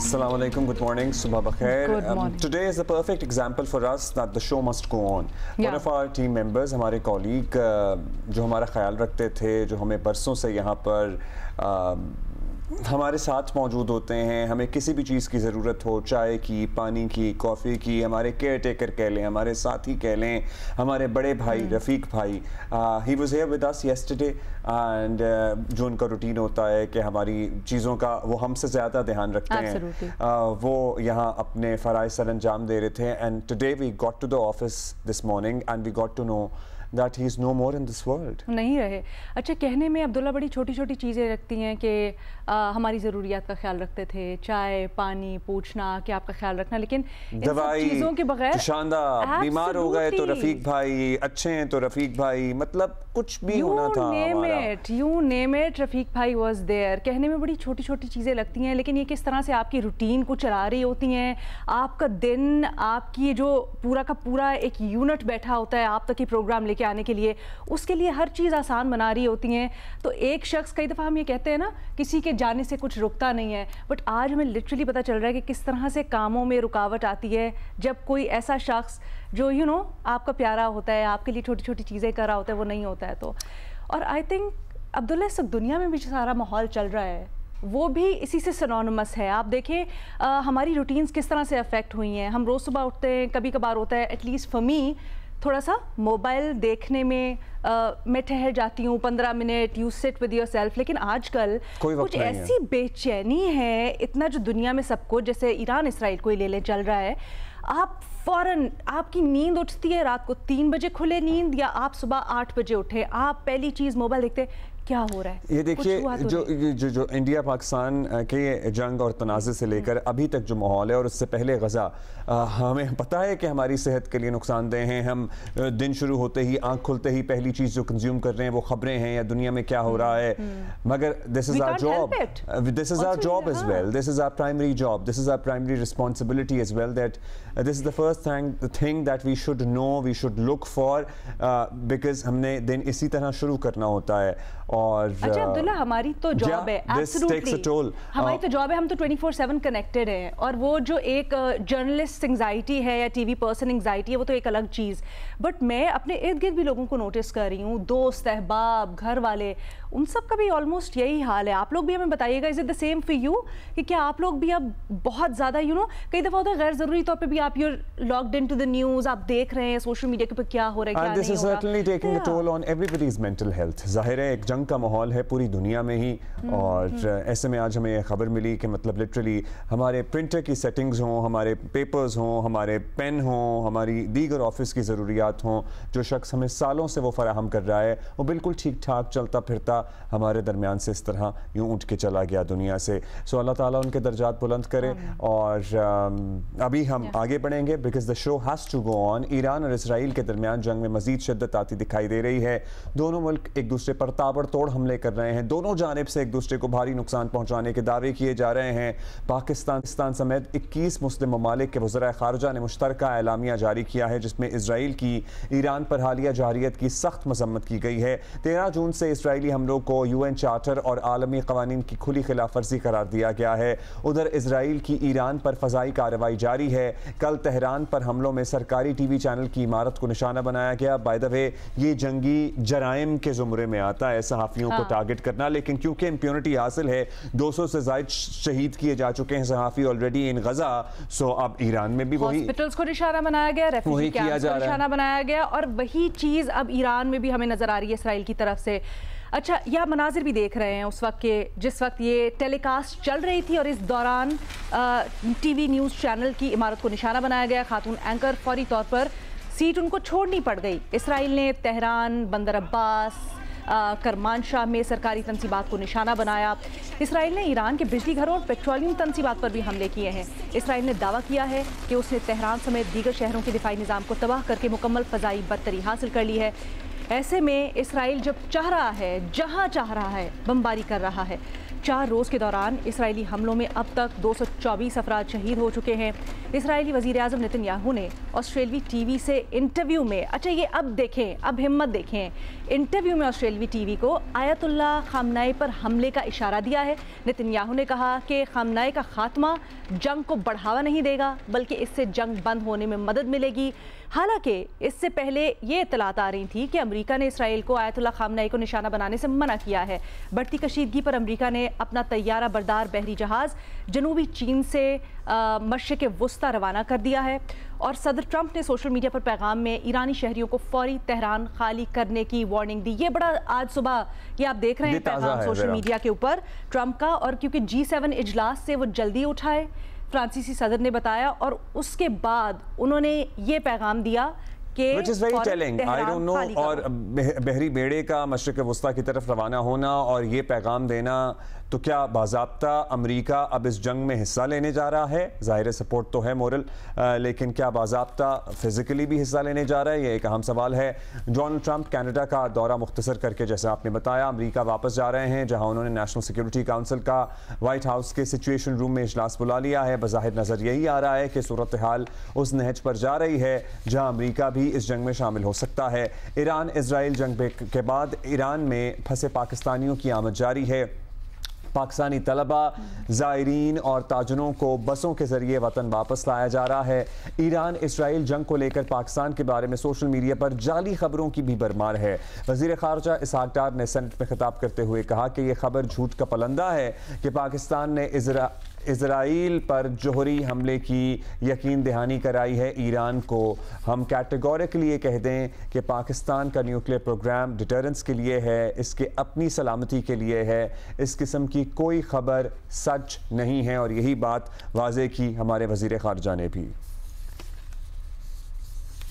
Assalamu alaikum, good morning, subha bakhair. Good morning. Today is a perfect example for us that the show must go on. One of our team members, हमारे colleague जो हमारा ख्याल रखते थे, जो हमें बरसों से यहाँ पर हमारे साथ मौजूद होते हैं, हमें किसी भी चीज़ की ज़रूरत हो, चाय की, पानी की, कॉफ़ी की, हमारे केयर टेकर कह लें, हमारे साथी कह लें, हमारे बड़े भाई रफ़ीक भाई, he was here with us yesterday and जो उनका रूटीन होता है कि हमारी चीज़ों का वो हमसे ज़्यादा ध्यान रखते हैं, वो यहाँ अपने फ़राइज़ सर अंजाम दे रहे थे and today we got to the office this morning and we got to know that he is no more in this world. नहीं रहे। अच्छा, कहने में अब्दुल्ला बड़ी छोटी छोटी चीज़ें रखती हैं कि हमारी ज़रूरियात का ख्याल रखते थे, चाय पानी पूछना कि आपका ख्याल रखना, लेकिन दवाई चीज़ों के बगैर शानदार, बीमार हो गए तो रफ़ीक भाई, अच्छे हैं तो रफ़ीक भाई, मतलब कुछ भी होना था हमारा। You name it, रफ़ीक भाई was there। कहने में बड़ी छोटी छोटी चीज़ें लगती हैं, लेकिन ये किस तरह से आपकी रूटीन को चला रही होती हैं, आपका दिन, आपकी जो पूरा का पूरा एक यूनिट बैठा होता है आप तक की प्रोग्राम लेके आने के लिए, उसके लिए हर चीज़ आसान बना रही होती हैं। तो एक शख्स, कई दफ़ा हम ये कहते हैं ना, किसी के जाने से कुछ रुकता नहीं है, बट आज हमें लिटरली पता चल रहा है कि किस तरह से कामों में रुकावट आती है जब कोई ऐसा शख्स जो आपका प्यारा होता है, आपके लिए छोटी छोटी चीज़ें कर रहा होता है, वो नहीं होता है। तो और आई थिंक अब्दुल्ला, इस दुनिया में भी सारा माहौल चल रहा है वो भी इसी से सिनोनिमस है। आप देखें हमारी रूटीन्स किस तरह से अफेक्ट हुई हैं। हम रोज़ सुबह उठते हैं, कभी कभार होता है एटलीस्ट फॉर मी थोड़ा सा मोबाइल देखने में मैं ठहर जाती हूँ 15 minute, you sit with your self, लेकिन आजकल कुछ ऐसी बेचैनी है, इतना जो दुनिया में सब कुछ, जैसे ईरान इसराइल को ही ले चल रहा है, आप फ़ौरन आपकी नींद उठती है रात को 3 बजे खुले नींद, या आप सुबह 8 बजे उठे, आप पहली चीज़ मोबाइल देखते हैं, क्या हो रहा है। ये देखिए जो इंडिया पाकिस्तान के जंग और तनाज़े से लेकर अभी तक जो माहौल है, और उससे पहले गज़ा, हमें पता है कि हमारी सेहत के लिए नुकसानदेह हैं। हम दिन शुरू होते ही, आंख खुलते ही पहली चीज़ जो कंज्यूम कर रहे हैं वो ख़बरें हैं या दुनिया में क्या हो रहा है, मगर this is our job, this is our job as well, this is our primary job, this is our primary responsibility as well, that this is the first thing that we should know, we should look for, because हमने दिन इसी तरह शुरू करना होता है। और अच्छा अब्दुल्ला, हमारी तो जॉब है, एब्सोल्युटली हमारी तो जॉब है, हम तो 24/7 कनेक्टेड हैं, और वो जो एक जर्नलिस्ट एंग्जाइटी है या टीवी पर्सन एंग्जाइटी है, वो तो एक अलग चीज़। बट मैं अपने इर्द गिर्द भी लोगों को नोटिस कर रही हूँ, दोस्त, अहबाब, घर वाले, उन सब का भी ऑलमोस्ट यही हाल है। आप लोग भी हमें बताइएगा, is it the same for you, कि क्या आप लोग भी अब बहुत ज़्यादा कई दफ़ा होता है गैर ज़रूरी तौर पे भी आप you're logged in to the news, आप देख रहे हैं सोशल मीडिया के ऊपर क्या हो रहा है, क्या नहीं हो रहा। Certainly taking a toll on everybody's mental health. जाहिर है एक जंग का माहौल है पूरी दुनिया में ही, और ऐसे में आज हमें खबर मिली कि मतलब लिटरली हमारे प्रिंटर की सेटिंग्स हों, हमारे पेपर्स हों, हमारे पेन हों, हमारी दीगर ऑफिस की ज़रूरियात हों, जो शख्स हमें सालों से वो फराहम कर रहा है, वो बिल्कुल ठीक ठाक चलता फिरता हमारे दरमियान से इस तरह यूँ उठ के चला गया दुनिया से। सो अल्लाह ताला उनके दर्जात बुलंद करे। और अभी हम आगे बढ़ेंगे, because the show has to go on. Iran और इसराइल के दरमियान जंग में मज़ीद शिद्दत आती दिखाई दे रही है। दोनों मुल्क एक दूसरे पर ताबड़तोड़ हमले कर रहे हैं, दोनों जानिब से एक दूसरे को भारी नुकसान पहुंचाने के दावे किए जा रहे हैं। पाकिस्तान समेत 21 मुस्लिम ममालिक के वज़राए ख़ारिजा ने मुश्तरका एलामिया जारी किया है, जिसमें इसराइल की ईरान पर हालिया जारियत की सख्त मजम्मत की गई है। 13 जून से इसराइली हमलों को UN चार्टर और आलमी क़वानीन की खुली खिलाफ वर्जी करार दिया गया है। उधर इसराइल की ईरान पर फ़ज़ाई कार्रवाई जारी है। कल तेहरान पर हमलों में सरकारी TV चैनल की इमारत को निशाना बनाया गया। बाय द वे, ये जंगी जराइम के ज़ुमरे में आता है सहाफ़ियों को टारगेट करना, लेकिन क्योंकि इम्प्यूनिटी हासिल है, 200 से ज़ायद शहीद किए जा चुके हैं सहाफ़ी ऑलरेडी इन गज़ा। सो अब ईरान में भी वही हॉस्पिटल्स को निशाना बनाया गया, रेफ्यूजी कैंप्स को निशाना बनाया गया, और वही चीज़ अब ईरान में भी हमें नज़र आ रही है इसराइल की तरफ से। अच्छा, यह मनाजिर भी देख रहे हैं उस वक्त के जिस वक्त ये टेलीकास्ट चल रही थी, और इस दौरान TV न्यूज़ चैनल की इमारत को निशाना बनाया गया। खातून एंकर फौरी तौर पर सीट उनको छोड़नी पड़ गई। इसराइल ने तेहरान, बंदर अब्बास, करमानशाह में सरकारी तंसीबात को निशाना बनाया। इसराइल ने ईरान के बिजली घरों और पेट्रोलियम तंसीबात पर भी हमले किए हैं। इसराइल ने दावा किया है कि उसने तेहरान समेत दीगर शहरों के दिफाई निज़ाम को तबाह करके मुकम्मल फ़ज़ाई बर्तरी हासिल कर ली है। ऐसे में इसराइल जब चाह रहा है, जहां चाह रहा है, बमबारी कर रहा है। 4 रोज़ के दौरान इसराइली हमलों में अब तक 224 अफराद शहीद हो चुके हैं। इसराइली वज़ीर-ए-आज़म नेतन्याहू ने ऑस्ट्रेलवी टीवी से इंटरव्यू में, अच्छा ये अब देखें, अब हिम्मत देखें, इंटरव्यू में ऑस्ट्रेलवी टीवी को आयतुल्लाह खामनेई पर हमले का इशारा दिया है। नेतन्याहू ने कहा कि खामनेई का खात्मा जंग को बढ़ावा नहीं देगा, बल्कि इससे जंग बंद होने में मदद मिलेगी। हालांकि इससे पहले ये इत्तलात आ रही थी कि अमेरिका ने इसराइल को आयतुल्लाह खामनेई को निशाना बनाने से मना किया है। बढ़ती कशीदगी पर अमेरिका ने अपना तैयारा बरदार बहरी जहाज़ जनूबी चीन से मशरिक़ वस्ता रवाना कर दिया है। और सदर ट्रंप ने सोशल मीडिया पर पैगाम में ईरानी शहरियों को फौरी तेहरान खाली करने की वार्निंग दी। ये बड़ा आज सुबह ये आप देख रहे हैं पैगाम सोशल मीडिया के ऊपर ट्रंप का, और क्योंकि G7 इजलास से वो जल्दी उठाए, फ्रांसीसी सदर ने बताया, और उसके बाद उन्होंने ये पैगाम दिया कि Which is very telling. I don't know, और बहरी बेड़े का मशरिक़ वस्ता की तरफ रवाना होना और ये पैगाम देना, तो क्या बाज़ाब्ता अमेरिका अब इस जंग में हिस्सा लेने जा रहा है? ज़ाहिर सपोर्ट तो है मोरल, लेकिन क्या बाज़ाब्ता फिज़िकली भी हिस्सा लेने जा रहा है? ये एक अहम सवाल है। डोनाल्ड ट्रंप कनाडा का दौरा मुख्तसर करके, जैसे आपने बताया, अमेरिका वापस जा रहे हैं, जहां उन्होंने नेशनल सिक्योरिटी काउंसिल का वाइट हाउस के सिचुएशन रूम में इजलास बुला लिया है। बज़ाहिर नज़र यही आ रहा है कि सूरत हाल उस नहज पर जा रही है जहाँ अमेरिका भी इस जंग में शामिल हो सकता है। ईरान इसराइल जंग के बाद ईरान में फंसे पाकिस्तानियों की आमद जारी है। पाकिस्तानी तलबा, ज़ायरीन और ताजरों को बसों के ज़रिए वतन वापस लाया जा रहा है। ईरान इसराइल जंग को लेकर पाकिस्तान के बारे में सोशल मीडिया पर जाली खबरों की भी भरमार है। वज़ीर ख़ारजा इसहाक़ डार ने सेनेट में खिताब करते हुए कहा कि यह खबर झूठ का पलंदा है कि पाकिस्तान ने इजराइल पर जोहरी हमले की यकीन दहानी कराई है ईरान को। हम कैटेगोरिकली ये कह दें कि पाकिस्तान का न्यूक्लियर प्रोग्राम डिटरेंस के लिए है, इसके अपनी सलामती के लिए है। इस किस्म की कोई खबर सच नहीं है, और यही बात वाज़े की हमारे वज़ीर ख़ारजा ने भी।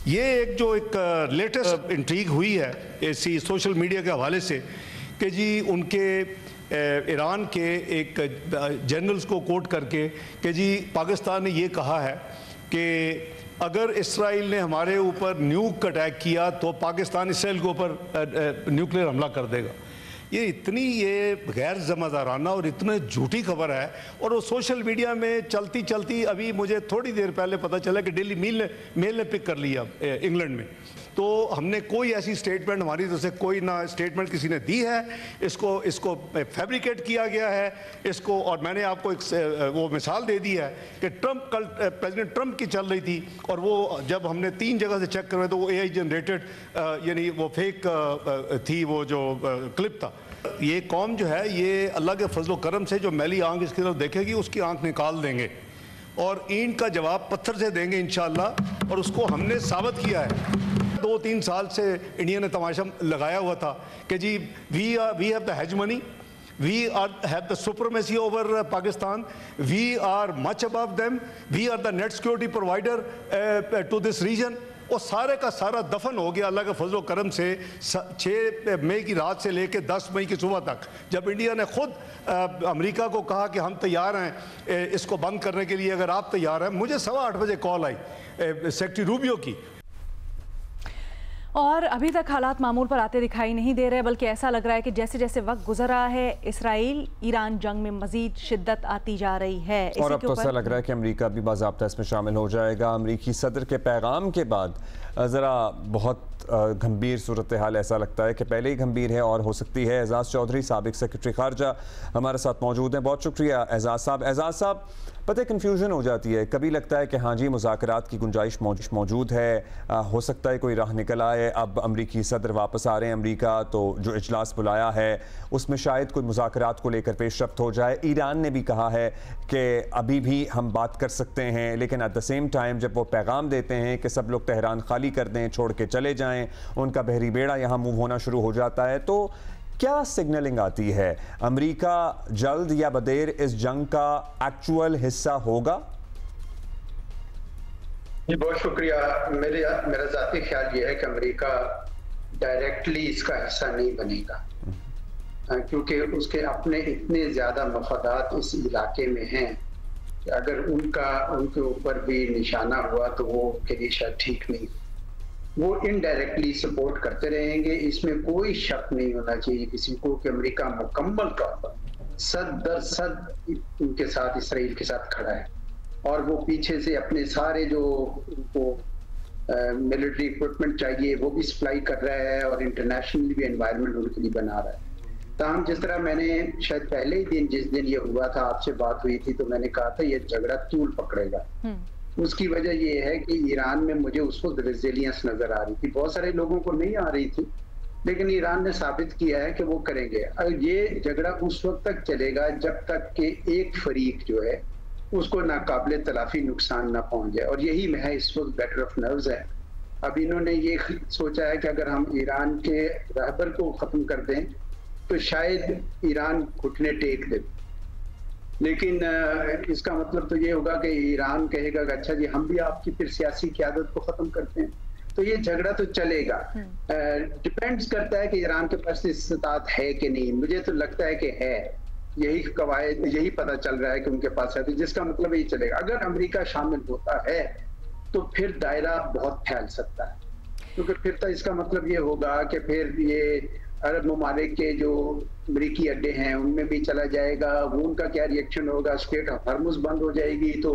ये एक लेटेस्ट इंट्रीग हुई है इसी सोशल मीडिया के हवाले से कि जी उनके ईरान के एक जनरल्स को कोट करके कि जी पाकिस्तान ने ये कहा है कि अगर इसराइल ने हमारे ऊपर न्यूक अटैक किया तो पाकिस्तान इसराइल के ऊपर न्यूक्लियर हमला कर देगा। ये इतनी गैर ज़िम्मेदाराना और इतनी झूठी खबर है, और वो सोशल मीडिया में चलती चलती अभी मुझे थोड़ी देर पहले पता चला कि डेली मेल ने पिक कर लिया इंग्लैंड में। तो हमने कोई ऐसी स्टेटमेंट, हमारी तरफ से कोई ना स्टेटमेंट किसी ने दी है, इसको फैब्रिकेट किया गया है इसको। और मैंने आपको एक वो मिसाल दे दी है कि ट्रंप, कल प्रेसिडेंट ट्रंप की चल रही थी, और वो जब हमने 3 जगह से चेक करवाए तो वो AI जनरेटेड यानी वो फेक थी वो जो क्लिप था। ये कौम जो है ये अल्लाह के फजलो करम से जो मैली आंख इसकी तरफ देखेगी उसकी आंख निकाल देंगे, और ईंट का जवाब पत्थर से देंगे इंशाअल्लाह। और उसको हमने साबित किया है। 2-3 साल से इंडिया ने तमाशा लगाया हुआ था कि जी we have the hegemony, we have the supremacy over Pakistan, we are much above them, we are the net security provider to this region. वो सारे का सारा दफन हो गया अल्लाह के फजलो करम से 6 मई की रात से लेकर 10 मई की सुबह तक, जब इंडिया ने खुद अमेरिका को कहा कि हम तैयार हैं इसको बंद करने के लिए, अगर आप तैयार हैं। मुझे 8:15 बजे कॉल आई सेक्रेटरी रूबियो की, और अभी तक हालात मामूल पर आते दिखाई नहीं दे रहे, बल्कि ऐसा लग रहा है कि जैसे जैसे वक्त गुजर रहा है इसराइल ईरान जंग में मजीद शिद्दत आती जा रही है। और अब तो ऐसा लग रहा है कि अमेरिका भी बाज़ाब्ता इसमें शामिल हो जाएगा। अमेरिकी सदर के पैगाम के बाद ज़रा बहुत गंभीर सूरत हाल ऐसा लगता है कि पहले ही गंभीर है और हो सकती है। एजाज़ चौधरी साबिक सेक्रेटरी खारजा हमारे साथ मौजूद हैं। बहुत शुक्रिया एजाज़ साहब। एजाज़ साहब, पता है कन्फ्यूजन हो जाती है, कभी लगता है कि हाँ जी मुज़ाकरात की गुंजाइश मौजूद है, हो सकता है कोई राह निकल आए। अब अमरीकी सदर वापस आ रहे हैं अमरीका, तो जो इजलास बुलाया है उसमें शायद कोई मुज़ाकरात को लेकर पेशरफ्त हो जाए। ईरान ने भी कहा है कि अभी भी हम बात कर सकते हैं, लेकिन एट द सेम टाइम जब वो पैगाम देते हैं कि सब लोग तेहरान खाली कर दें, छोड़ के चले जाएं, उनका बहरी बेड़ा यहाँ मूव होना शुरू हो जाता है, तो क्या सिग्नलिंग आती है? अमेरिका जल्द या बदेर इस जंग का एक्चुअल हिस्सा होगा? जी बहुत शुक्रिया। मेरा ज़ाती ख्याल ये है कि अमेरिका डायरेक्टली इसका हिस्सा नहीं बनेगा, क्योंकि उसके अपने इतने ज़्यादा मफादात इस इलाके में हैं कि अगर उनके ऊपर भी निशाना हुआ तो वो उनके लिए शायद ठीक नहीं। वो इनडायरेक्टली सपोर्ट करते रहेंगे, इसमें कोई शक नहीं होना चाहिए किसी को कि अमेरिका मुकम्मल तौर पर सद दर सद उनके साथ, इसराइल के साथ खड़ा है, और वो पीछे से अपने सारे जो उनको मिलिट्री इक्विपमेंट चाहिए वो भी सप्लाई कर रहा है, और इंटरनेशनली भी एनवायरनमेंट उनके लिए बना रहा है। ताहम जिस तरह मैंने शायद पहले ही दिन, जिस दिन ये हुआ था, आपसे बात हुई थी, तो मैंने कहा था ये झगड़ा तूल पकड़ेगा। उसकी वजह ये है कि ईरान में मुझे उस वक्त रेजिलियंस नजर आ रही थी, बहुत सारे लोगों को नहीं आ रही थी, लेकिन ईरान ने साबित किया है कि वो करेंगे। और ये झगड़ा उस वक्त तक चलेगा जब तक कि एक फरीक जो है उसको नाकाबिले तलाफी नुकसान ना पहुंच जाए, और यही में है इस वक्त बैटल ऑफ नर्व्स है। अब इन्होंने ये सोचा है कि अगर हम ईरान के रहबर को खत्म कर दें तो शायद ईरान घुटने टेक दे, लेकिन इसका मतलब तो ये होगा कि ईरान कहेगा कि अच्छा जी हम भी आपकी फिर सियासी क़यादत को खत्म करते हैं। तो ये झगड़ा तो चलेगा, डिपेंड्स करता है कि ईरान के पास इस्तात है कि नहीं। मुझे तो लगता है कि है, यही कवायद, यही पता चल रहा है कि उनके पास है, तो जिसका मतलब यही चलेगा। अगर अमेरिका शामिल होता है तो फिर दायरा बहुत फैल सकता है, क्योंकि फिर तो इसका मतलब ये होगा कि फिर ये अरब ममालिक के जो अमरीकी अड्डे हैं उनमें भी चला जाएगा, वो उनका क्या रिएक्शन होगा। स्ट्रेट ऑफ हॉर्मुज़ बंद हो जाएगी तो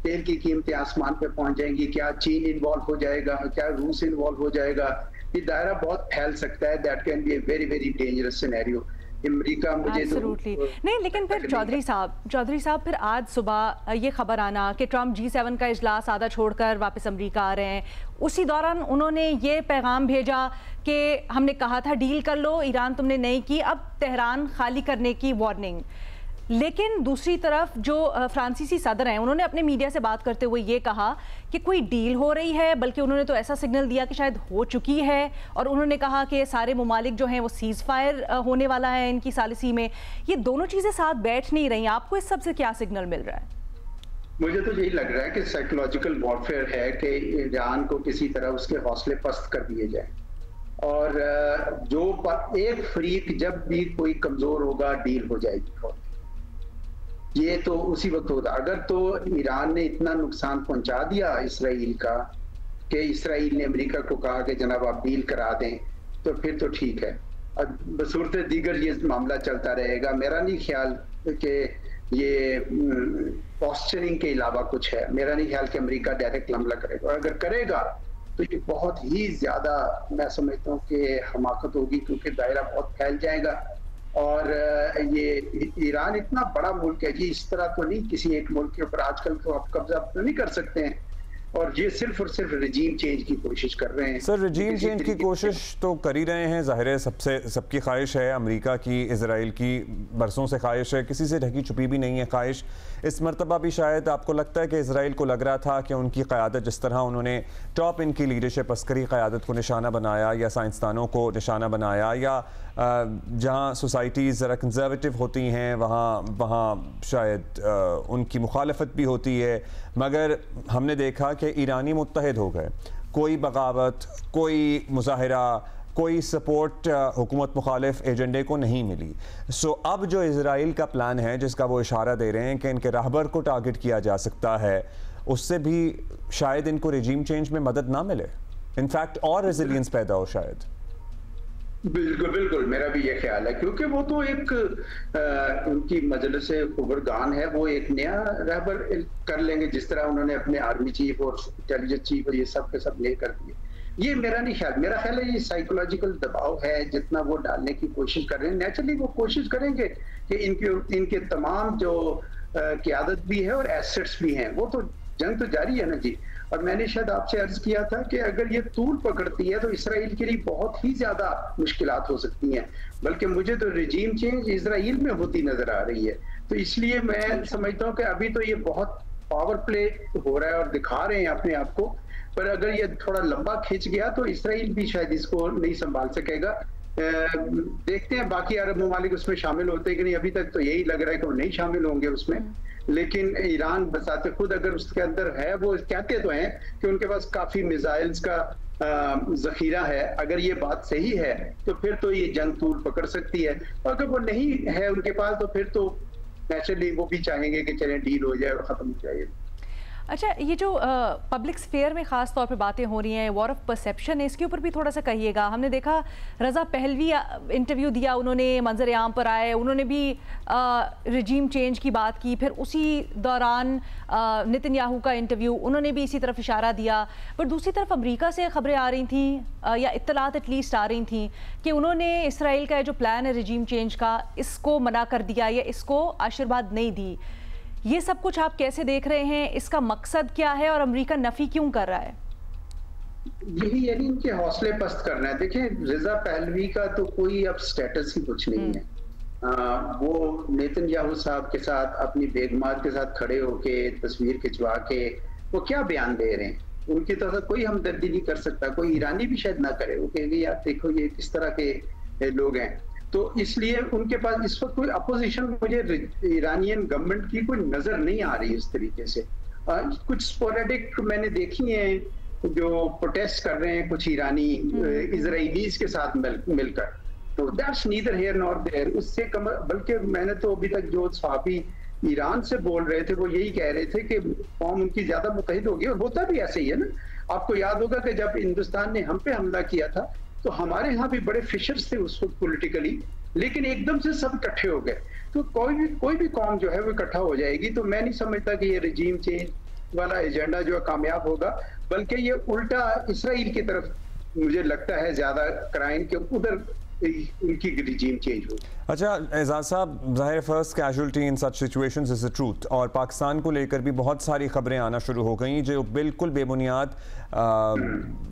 तेल की कीमतें आसमान पे पहुंच जाएंगी, क्या चीन इन्वॉल्व हो जाएगा, क्या रूस इन्वॉल्व हो जाएगा, ये दायरा बहुत फैल सकता है। That can be a very very dangerous scenario. America मुझे Absolutely. नहीं, लेकिन फिर चौधरी साहब फिर आज सुबह ये खबर आना कि ट्रम्प G7 का इजलास आधा छोड़कर वापस अमेरिका आ रहे हैं, उसी दौरान उन्होंने ये पैगाम भेजा कि हमने कहा था डील कर लो, ईरान तुमने नहीं की, अब तेहरान खाली करने की वार्निंग। लेकिन दूसरी तरफ जो फ्रांसीसी सदर हैं उन्होंने अपने मीडिया से बात करते हुए ये कहा कि कोई डील हो रही है, बल्कि उन्होंने तो ऐसा सिग्नल दिया कि शायद हो चुकी है, और उन्होंने कहा कि सारे ममालिक जो हैं वो सीज़ फायर होने वाला है इनकी सालिसी में। ये दोनों चीज़ें साथ बैठ नहीं रही, आपको इस सब से क्या सिग्नल मिल रहा है? मुझे तो यही लग रहा है कि साइकोलॉजिकल वॉरफेयर है कि ईरान को किसी तरह उसके हौसले पस्त कर दिए जाए, और जो एक फरीक जब भी कोई कमजोर होगा डील हो जाएगी। ये तो उसी वक्त होता, अगर तो ईरान ने इतना नुकसान पहुंचा दिया इसराइल का कि इसराइल ने अमेरिका को कहा कि जनाब आप डील करा दें, तो फिर तो ठीक है। अब बसूरत दीगर ये मामला चलता रहेगा। मेरा नहीं ख्याल कि ये पोस्चरिंग के अलावा कुछ है। मेरा नहीं ख्याल कि अमेरिका डायरेक्ट हमला करेगा, और अगर करेगा तो ये बहुत ही ज्यादा, मैं समझता हूँ कि हमाकत होगी, क्योंकि दायरा बहुत फैल जाएगा। और ये ईरान इतना बड़ा मुल्क है जी, इस तरह तो नहीं किसी एक मुल्क के ऊपर आजकल तो आप कब्जा तो नहीं कर सकते हैं, और ये सिर्फ और सिर्फ रजीम चेंज की कोशिश कर रहे हैं। सर रजीम चेंज की कोशिश तो कर ही रहे हैं, जाहिर है सबकी ख्वाहिश है, अमेरिका की, इजराइल की बरसों से ख्वाहिश है, किसी से ढकी छुपी भी नहीं है ख्वाहिश। इस मरतबा भी शायद आपको लगता है कि इजराइल को लग रहा था कि उनकी क़यादत, जिस तरह उन्होंने टॉप इनकी लीडरशिप अस्करी क़यादत को निशाना बनाया, या साइंसदानों को निशाना बनाया, या जहाँ सोसाइटीज़ ज़रा कंजर्वेटिव होती हैं वहाँ शायद उनकी मुखालफत भी होती है, मगर हमने देखा कि ईरानी मुत्तहिद हो गए, कोई बगावत, कोई मुजाहिरा, कोई सपोर्ट हुकूमत मुखालिफ एजेंडे को नहीं मिली। सो अब जो इजराइल का प्लान है, जिसका वो इशारा दे रहे हैं कि इनके रहबर को टारगेट किया जा सकता है, उससे भी शायद इनको रेजिम चेंज में मदद ना मिले, इनफैक्ट और रेजिलियंस पैदा हो शायद। बिल्कुल बिल्कुल, मेरा भी ये ख्याल है, क्योंकि वो तो एक उनकी मजलिस खुबरगान है, वो एक नया रहबर कर लेंगे, जिस तरह उन्होंने अपने आर्मी चीफ और इंटेलिजेंस चीफ और ये सब के सब ले कर दिए। ये मेरा नहीं ख्याल, मेरा ख्याल है ये साइकोलॉजिकल दबाव है, जितना वो डालने की कोशिश कर रहे हैं। नेचुरली वो कोशिश करेंगे कि इनके तमाम जो क़यादत भी है और एसेट्स भी हैं, वो तो जंग तो जारी है ना जी। और मैंने शायद आपसे अर्ज किया था कि अगर ये तूल पकड़ती है तो इसराइल के लिए बहुत ही ज्यादा मुश्किलात हो सकती हैं, बल्कि मुझे तो रेजिम चेंज इसराइल में होती नजर आ रही है। तो इसलिए मैं समझता हूँ कि अभी तो ये बहुत पावर प्ले हो रहा है और दिखा रहे हैं अपने आप को, पर अगर ये थोड़ा लंबा खिंच गया तो इसराइल भी शायद इसको नहीं संभाल सकेगा। देखते हैं बाकी अरब ममालिक उसमें शामिल होते हैं कि नहीं। अभी तक तो यही लग रहा है कि वो नहीं शामिल होंगे उसमें, लेकिन ईरान बसाते खुद अगर उसके अंदर है, वो कहते तो हैं कि उनके पास काफी मिसाइल्स का जखीरा है। अगर ये बात सही है तो फिर तो ये जंग तूल पकड़ सकती है, और अगर वो नहीं है उनके पास तो फिर तो नेचुरली वो भी चाहेंगे कि चलें डील हो जाए और खत्म हो जाए। अच्छा, ये जो पब्लिक स्फेयर में ख़ास तौर पे बातें हो रही हैं, वॉर ऑफ परसेप्शन है, इसके ऊपर भी थोड़ा सा कहिएगा। हमने देखा रज़ा पहलवी इंटरव्यू दिया, उन्होंने मंजर आम पर आए, उन्होंने भी रिजीम चेंज की बात की, फिर उसी दौरान नेतन्याहू का इंटरव्यू, उन्होंने भी इसी तरफ इशारा दिया। पर दूसरी तरफ अमेरिका से ख़बरें आ रही थी या इत्तलात एटलीस्ट आ रही थी कि उन्होंने इसराइल का जो प्लान है रिजीम चेंज का, इसको मना कर दिया या इसको आशीर्वाद नहीं दी। ये सब कुछ आप कैसे देख रहे हैं? इसका मकसद क्या है और अमेरिका नफी क्यों कर रहा है? यही यानी इनके हौसले पस्त करना है। देखिए, रज़ा पहलवी का तो कोई अब स्टेटस ही कुछ नहीं है। वो नेतन्याहू साहब के साथ अपनी बेगमात के साथ खड़े होके तस्वीर खिंचवा के वो क्या बयान दे रहे हैं, उनकी तरह कोई हमदर्दी नहीं कर सकता। कोई ईरानी भी शायद ना करे, वो कहेंगे यार देखो ये किस तरह के लोग हैं। तो इसलिए उनके पास इस वक्त कोई अपोजिशन मुझे ईरानियन गवर्नमेंट की कोई नजर नहीं आ रही इस तरीके से। कुछ स्पोरेडिक मैंने देखी हैं जो प्रोटेस्ट कर रहे हैं कुछ ईरानी इजराइलीज के साथ मिलकर, तो that's neither here nor there. उससे कम, बल्कि मैंने तो अभी तक जो सहाफी ईरान से बोल रहे थे वो यही कह रहे थे कि कौम उनकी ज्यादा मुत्तहिद होगी, और होता भी ऐसे ही है ना। आपको याद होगा कि जब हिंदुस्तान ने हम पे हमला किया था तो हमारे यहाँ भी बड़े फिशर्स थे उस वक्त पॉलिटिकली, लेकिन एकदम से सब इकट्ठे हो गए। तो कोई भी कौम जो है वो इकट्ठा हो जाएगी। तो मैं नहीं समझता कि ये रिजीम चेंज वाला एजेंडा जो है कामयाब होगा, बल्कि ये उल्टा इसराइल की तरफ मुझे लगता है ज्यादा कराएं कि उधर उनकी रिजीम चेंज हो। अच्छा एजाज साहब, ज़ाहिर first casualty in such situations is the truth, और पाकिस्तान को लेकर भी बहुत सारी खबरें आना शुरू हो गई जो बिल्कुल बेबुनियाद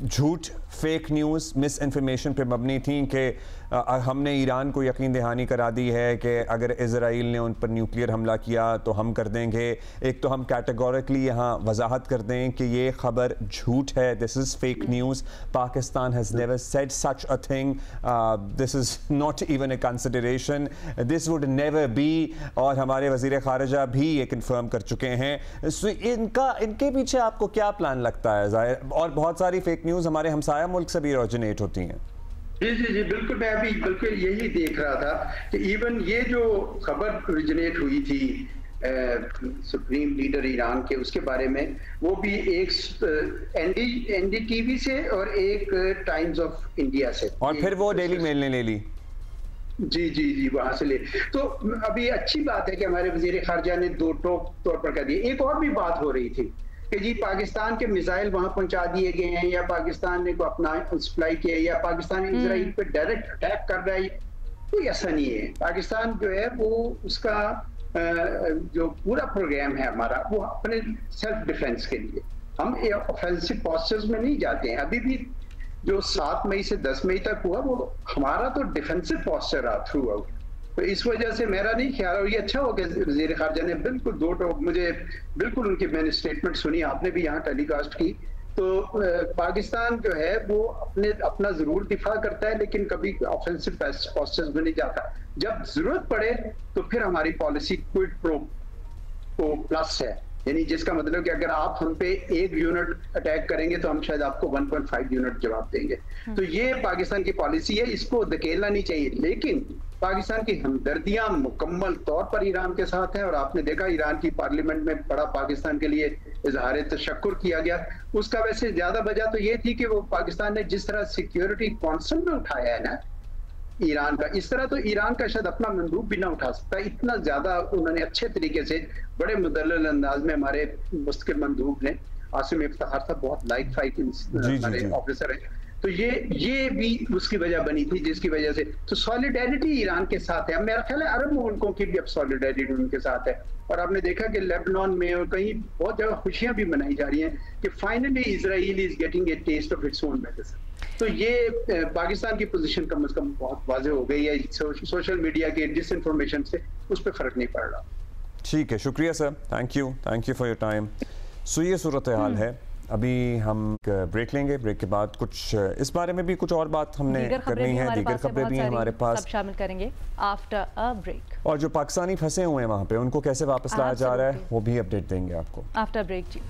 झूठ, फेक न्यूज़, मिस इन्फॉर्मेशन पे मबनी थी कि हमने ईरान को यकीन दहानी करा दी है कि अगर इजराइल ने उन पर न्यूक्लियर हमला किया तो हम कर देंगे। एक तो हम कैटेगोरिकली यहाँ वजाहत कर दें कि ये खबर झूठ है, this is fake news, Pakistan has never said such a thing, this is not even a consideration, this would never be, और हमारे वज़ीर ख़ारिजा भी ये कन्फर्म कर चुके हैं। सो इनके पीछे आपको क्या प्लान लगता है? ज़ाहिर और बहुत सारी फेक न्यूज़ हमारे हमसाया मुल्क से भी ओरिजिनेट होती हैं। जी बिल्कुल, मैं अभी बिल्कुल यही देख रहा था कि इवन ये जो खबर ओरिजिनेट हुई थी सुप्रीम लीडर ईरान के, उसके बारे में वो भी एक एनडीटीवी से और एक टाइम्स ऑफ इंडिया से, और फिर वो डेली मेल ने ले ली। जी वहां से ले। तो अभी अच्छी बात है कि हमारे वजीर खारजा ने दो टोक तौर पर कह दिए। एक और भी बात हो रही थी कि जी पाकिस्तान के मिसाइल वहां पहुंचा दिए गए हैं, या पाकिस्तान ने को अपना सप्लाई किया, या पाकिस्तान इजराइल पे डायरेक्ट अटैक कर रहा है, कोई ऐसा नहीं है। पाकिस्तान जो है वो उसका जो पूरा प्रोग्राम है हमारा, वो अपने सेल्फ डिफेंस के लिए, हम ऑफेंसिव पोस्चर्स में नहीं जाते हैं। अभी भी जो 7 मई से 10 मई तक हुआ वो हमारा तो डिफेंसिव पोस्चर रहा थ्रू आउट। तो इस वजह से मेरा नहीं ख्याल, और ये अच्छा हो गया वज़ीर ख़ारिजा ने बिल्कुल दो टोक, मुझे बिल्कुल उनकी मैंने स्टेटमेंट सुनी, आपने भी यहाँ टेलीकास्ट की। तो पाकिस्तान जो है वो अपना जरूर दिफा करता है, लेकिन कभी ऑफेंसिव पोस्चर्स में नहीं जाता। जब जरूरत पड़े तो फिर हमारी पॉलिसी क्विड प्रो को प्लस है, यानी जिसका मतलब कि अगर आप हम पे 1 यूनिट अटैक करेंगे तो हम शायद आपको 1.5 यूनिट जवाब देंगे। तो ये पाकिस्तान की पॉलिसी है, इसको धकेलना नहीं चाहिए। लेकिन पाकिस्तान की हमदर्दियां मुकम्मल तौर पर ईरान के साथ है, और आपने देखा ईरान की पार्लियामेंट में बड़ा पाकिस्तान के लिए इजहार तशक्कुर किया गया। उसका वैसे ज्यादा वजह तो ये थी कि वो पाकिस्तान ने जिस तरह सिक्योरिटी काउंसिल में उठाया है ना ईरान का, इस तरह तो ईरान का शायद अपना मंदूब भी ना उठा सकता। इतना ज्यादा उन्होंने अच्छे तरीके से बड़े मुदल्लल अंदाज में हमारे मुस्तकिल मंदूब ने, आसिम इफ्तिखार साहब बहुत लाइक फाइट ऑफिसर है, तो ये भी उसकी वजह बनी थी, जिसकी वजह से तो सॉलिडेरिटी ईरान के साथ है। मेरा ख्याल है अरब मुल्कों की भी अब सॉलिडेरिटी उनके साथ है। और आपने देखा कि लेबनान में और कहीं बहुत जगह खुशियां भी मनाई जा रही हैं कि finally Israel is getting a taste of its own medicine. तो ये पाकिस्तान की पोजीशन कम से कम बहुत वाज़ेह हो गई है, सोशल मीडिया के डिसइंफॉर्मेशन से उस पर फर्क नहीं पड़ रहा। ठीक है, शुक्रिया sir, thank you for your time. So ये सूरत हाल है। अभी हम ब्रेक लेंगे, ब्रेक के बाद कुछ इस बारे में भी कुछ और बात हमने करनी है, दीगर खबरें भी हमारे पास, सब शामिल करेंगे आफ्टर अ ब्रेक। और जो पाकिस्तानी फंसे हुए हैं वहाँ पे उनको कैसे वापस लाया जा रहा है वो भी अपडेट देंगे आपको आफ्टर ब्रेक। जी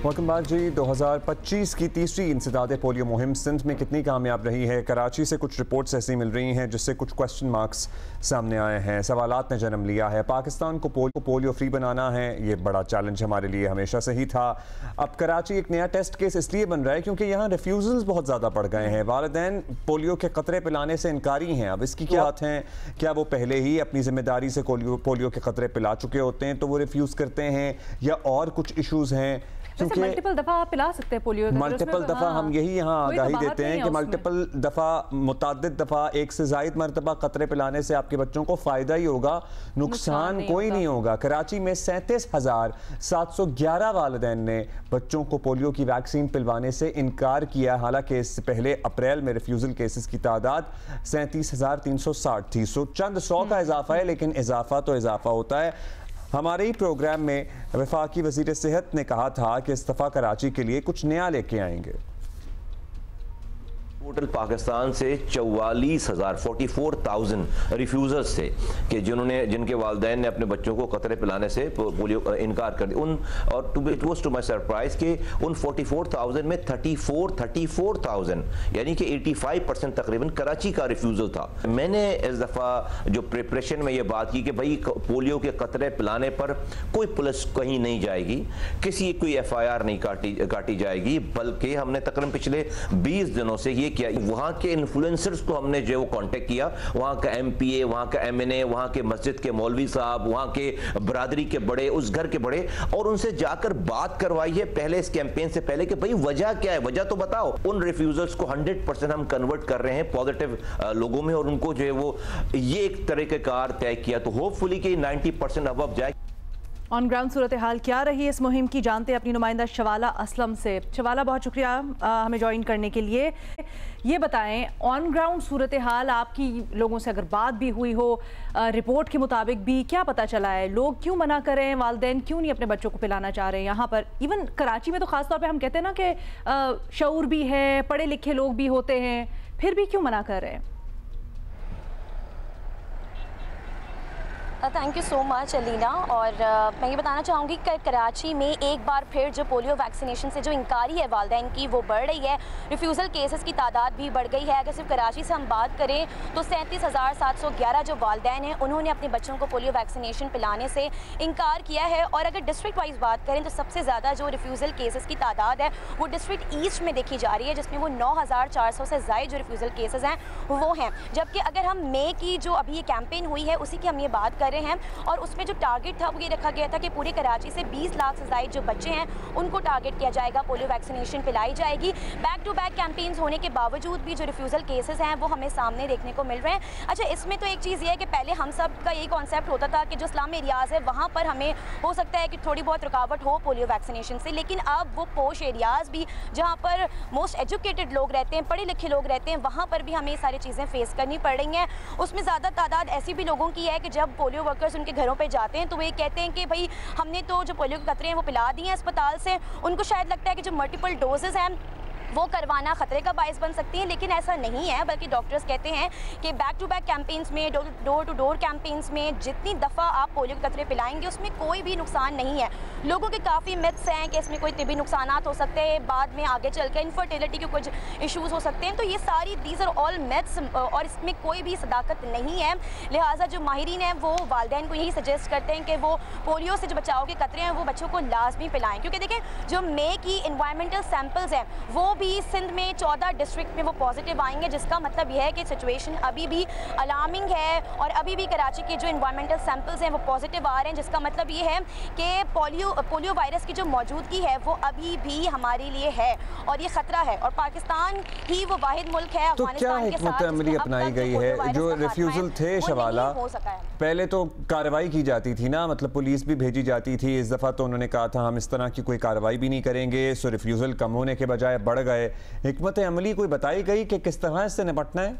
वेलकम बैक जी। 2025 की तीसरी इंसदाद पोलियो मुहिम सिंध में कितनी कामयाब रही है? कराची से कुछ रिपोर्ट्स ऐसी मिल रही हैं जिससे कुछ क्वेश्चन मार्क्स सामने आए हैं, सवालात ने जन्म लिया है। पाकिस्तान को पोलियो फ्री बनाना है, ये बड़ा चैलेंज हमारे लिए हमेशा से ही था। अब कराची एक नया टेस्ट केस इसलिए बन रहा है क्योंकि यहाँ रिफ्यूज़ल्स बहुत ज़्यादा बढ़ गए हैं। वालिदैन पोलियो के कतरे पिलाने से इनकारी हैं। अब इसकी क्या बात है? क्या वो पहले ही अपनी जिम्मेदारी से पोलियो के कतरे पिला चुके होते हैं तो वो रिफ्यूज़ करते हैं, या और कुछ इश्यूज़ हैं? क्योंकि मल्टीपल दफा आप पिला सकते हैं पोलियो, मल्टीपल दफा हम यही यहाँ आगाही देते हैं कि मल्टीपल दफा, मुतादिद दफा, एक से ज़ायद मरतबा कतरे पिलाने से आपके बच्चों को फ़ायदा ही होगा, नुकसान कोई नहीं होगा। कराची में 37,711 वालिदैन ने बच्चों को पोलियो की वैक्सीन पिलवाने से इनकार किया। हालांकि इससे पहले अप्रैल में रिफ्यूज़ल केसेस की तादाद 37,360 थी। सो चंद 100 का इजाफा है, लेकिन इजाफा तो इजाफा होता है। हमारे ही प्रोग्राम में वफाकी वज़ीर सेहत ने कहा था कि इस दफ़ा कराची के लिए कुछ नया लेके आएंगे। टोटल पाकिस्तान से 44,000 रिफ्यूज़र्स थे कि जिनके वालिदैन ने अपने बच्चों को कतरे पिलाने से पोलियो इनकार कर दिया। और टू माई सरप्राइज कि उन 44,000 में 34,000 यानी कि 85% तकरीबन कराची का रिफ्यूज़ल था। मैंने इस दफ़ा जो प्रिपरेशन में ये बात की कि भाई पोलियो के कतरे पिलाने पर कोई पुलिस कहीं नहीं जाएगी, किसी कोई FIR नहीं काटी जाएगी, बल्कि हमने तकरीबन पिछले 20 दिनों से ये किया। वहां के इन्फ्लुएंसर्स को हमने जो कांटेक्ट किया, वहां का MPA, वहां का MNA, वहां के मस्जिद के मौलवी साहब, वहां के बरादरी के बड़े, उस घर के बड़े, और उनसे जाकर बात करवाई है पहले इस कैंपेन से पहले कि भाई वजह क्या है, वजह तो बताओ। उन रिफ्यूजर्स को 100% हम कन्वर्ट कर रहे हैं पॉजिटिव लोगों में, और उनको जो है वो ये एक तरीक़ेकार तय किया, तो होपफुली कि 90% अबव जाए। ऑन ग्राउंड सूरत हाल क्या रही इस मुहिम की, जानते हैं अपनी नुमाइंदा शवाला असलम से। शवाला, बहुत शुक्रिया हमें ज्वाइन करने के लिए। ये बताएं, ऑन ग्राउंड सूरत हाल आपकी लोगों से अगर बात भी हुई हो, रिपोर्ट के मुताबिक भी क्या पता चला है? लोग क्यों मना कर रहे हैं? वालिदैन क्यों नहीं अपने बच्चों को पिलाना चाह रहे हैं? यहाँ पर इवन कराची में तो खासतौर पर हम कहते हैं ना कि शऊर भी है, पढ़े लिखे लोग भी होते हैं, फिर भी क्यों मना कर रहे हैं? Thank you so much Alina. और मैं ये बताना चाहूँगी कि कराची में एक बार फिर जो पोलियो वैक्सीनेशन से जो इंकारी है वालिदैन की, वो बढ़ रही है। रिफ्यूज़ल केसेस की तादाद भी बढ़ गई है। अगर सिर्फ कराची से हम बात करें तो 37,711 जो वालिदैन हैं उन्होंने अपने बच्चों को पोलियो वैक्सीनेशन पिलाने से इनकार किया है। और अगर डिस्ट्रिक्ट वाइज बात करें तो सबसे ज़्यादा जो रिफ्यूज़ल केसेस की तादाद है वो डिस्ट्रिक्ट ईस्ट में देखी जा रही है, जिसमें वो 9,400 से ज़ायद जो रिफ्यूज़ल केसेस हैं वो हैं। जबकि अगर हम मई की जो अभी ये कैंपेन हुई है उसी की हम ये बात कर रहे हैं, और उसमें जो टारगेट था वो ये रखा गया था कि पूरे कराची से 20 लाख से ज़ायद जो बच्चे हैं उनको टारगेट किया जाएगा, पोलियो वैक्सीनेशन पिलाई जाएगी। बैक टू बैक कैंपेन्स होने के बावजूद भी जो रिफ्यूज़ल केसेस हैं वो हमें सामने देखने को मिल रहे हैं। अच्छा, इसमें तो एक चीज़ ये है कि पहले हम सब का यही कॉन्सेप्ट होता था कि जो स्लम एरियाज़ है वहाँ पर हमें हो सकता है कि थोड़ी बहुत रुकावट हो पोलियो वैक्सीनेशन से, लेकिन अब वो पोश एरियाज़ भी जहाँ पर मोस्ट एजुकेटेड लोग रहते हैं, पढ़े लिखे लोग रहते हैं, वहाँ पर भी हमें ये सारी चीज़ें फेस करनी पड़ रही हैं। उसमें ज़्यादा तादाद ऐसी भी लोगों की है कि जब पोलियो वर्कर्स उनके घरों पे जाते हैं तो वो ये कहते हैं कि भाई हमने तो जो पोलियो के कतरे हैं वो पिला दिए हैं अस्पताल से। उनको शायद लगता है कि जो मल्टीपल डोजेज़ हैं वो करवाना ख़तरे का बायस बन सकती हैं, लेकिन ऐसा नहीं है। बल्कि डॉक्टर्स कहते हैं कि बैक टू बैक कैंपेन्स में, डोर टू डोर कैंपेन्स में जितनी दफ़ा आप पोलियो के कतरे पिलाएंगे उसमें कोई भी नुकसान नहीं है। लोगों के काफ़ी मिथ्स हैं कि इसमें कोई तिबी नुकसानात हो सकते हैं, बाद में आगे चलकर इनफर्टिलिटी के कुछ इशूज़ हो सकते हैं, तो ये सारी दीज आर ऑल मिथ्स और इसमें कोई भी सदाकत नहीं है। लिहाजा जो माहिरीन हैं वो वालिदैन को यही सजेस्ट करते हैं कि वो पोलियो से जो बचाव के कतरे हैं वो बच्चों को लाजमी पिलाएँ, क्योंकि देखें जो मई की इन्वायरमेंटल सैम्पल्स हैं वो भी सिंध में 14 डिस्ट्रिक्ट में वो पॉजिटिव आएंगे, जिसका मतलब यह है कि सिचुएशन अभी भी अलार्मिंग है। और अभी भी कराची के जो इन्वायरमेंटल सैंपल्स हैं वो पॉजिटिव आ रहे हैं, जिसका मतलब ये है कि पोलियो वायरस की जो मौजूदगी है वो अभी भी हमारे लिए है और ये खतरा है। और पाकिस्तान ही वो वाहिद मुल्क है तो क्या हिकमत अमली अपनाई गई है? जो रिफ्यूज़ल थे शवाला, पहले तो कार्रवाई की जाती थी ना, मतलब पुलिस भी भेजी जाती थी। इस दफ़ा तो उन्होंने कहा था हम इस तरह की कोई कार्रवाई भी नहीं करेंगे, सो रिफ्यूज़ल कम होने के बजाय बढ़ गए। हिकमत अमली कोई बताई गई कि किस तरह इससे निपटना है?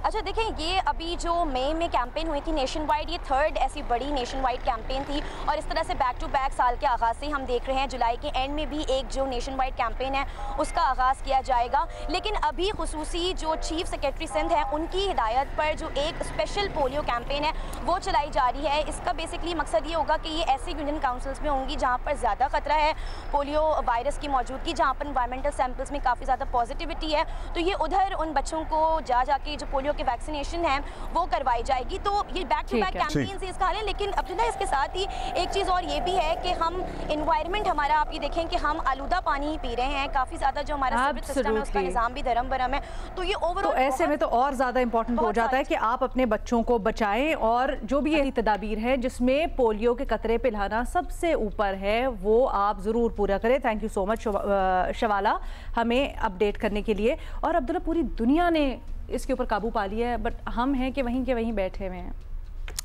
अच्छा देखें, ये अभी जो मई में कैंपेन हुई थी नेशन वाइड, ये थर्ड ऐसी बड़ी नेशन वाइड कैंपेन थी और इस तरह से बैक टू बैक साल के आगाज़ से हम देख रहे हैं जुलाई के एंड में भी एक जो नेशन वाइड कैंपेन है उसका आगाज़ किया जाएगा। लेकिन अभी खुसूसी जो चीफ सेक्रेटरी सिंध हैं उनकी हिदायत पर जो एक स्पेशल पोलियो कैंपेन है वो चलाई जा रही है। इसका बेसिकली मकसद ये होगा कि ये ऐसे यूनियन काउंसिल्स में होंगी जहाँ पर ज़्यादा ख़तरा है पोलियो वायरस की मौजूदगी, जहाँ पर एनवायरमेंटल सैंपल्स में काफ़ी ज़्यादा पॉजिटिविटी है, तो ये उधर उन बच्चों को जाके जो पोलियो के वैक्सीनेशन है वो करवाई जाएगी। तो ये बैक टू बैक कैंपेन से इसका हाल है। लेकिन अब्दुल्ला, इसके साथ ही एक चीज़ और ये भी है कि हम एनवायरनमेंट हमारा, आप ये देखें कि हम आलूदा पानी पी रहे हैं, काफ़ी ज़्यादा जो हमारा सिविल सिस्टम है उसका निज़ाम भी धर्म भरम है। तो ये ओवरऑल ऐसे में तो और ज़्यादा इंपॉर्टेंट हो जाता है कि आप अपने बच्चों को बचाएं और जो भी ऐसी तदाबीर है जिसमें पोलियो के कतरे पिलाना सबसे ऊपर है वो आप ज़रूर पूरा करें। थैंक यू सो मच शवाला हमें अपडेट करने के लिए। और अब्दुल्ला, पूरी दुनिया ने इसके ऊपर काबू पा लिया है, बट हम हैं कि वहीं के वहीं बैठे हुए हैं।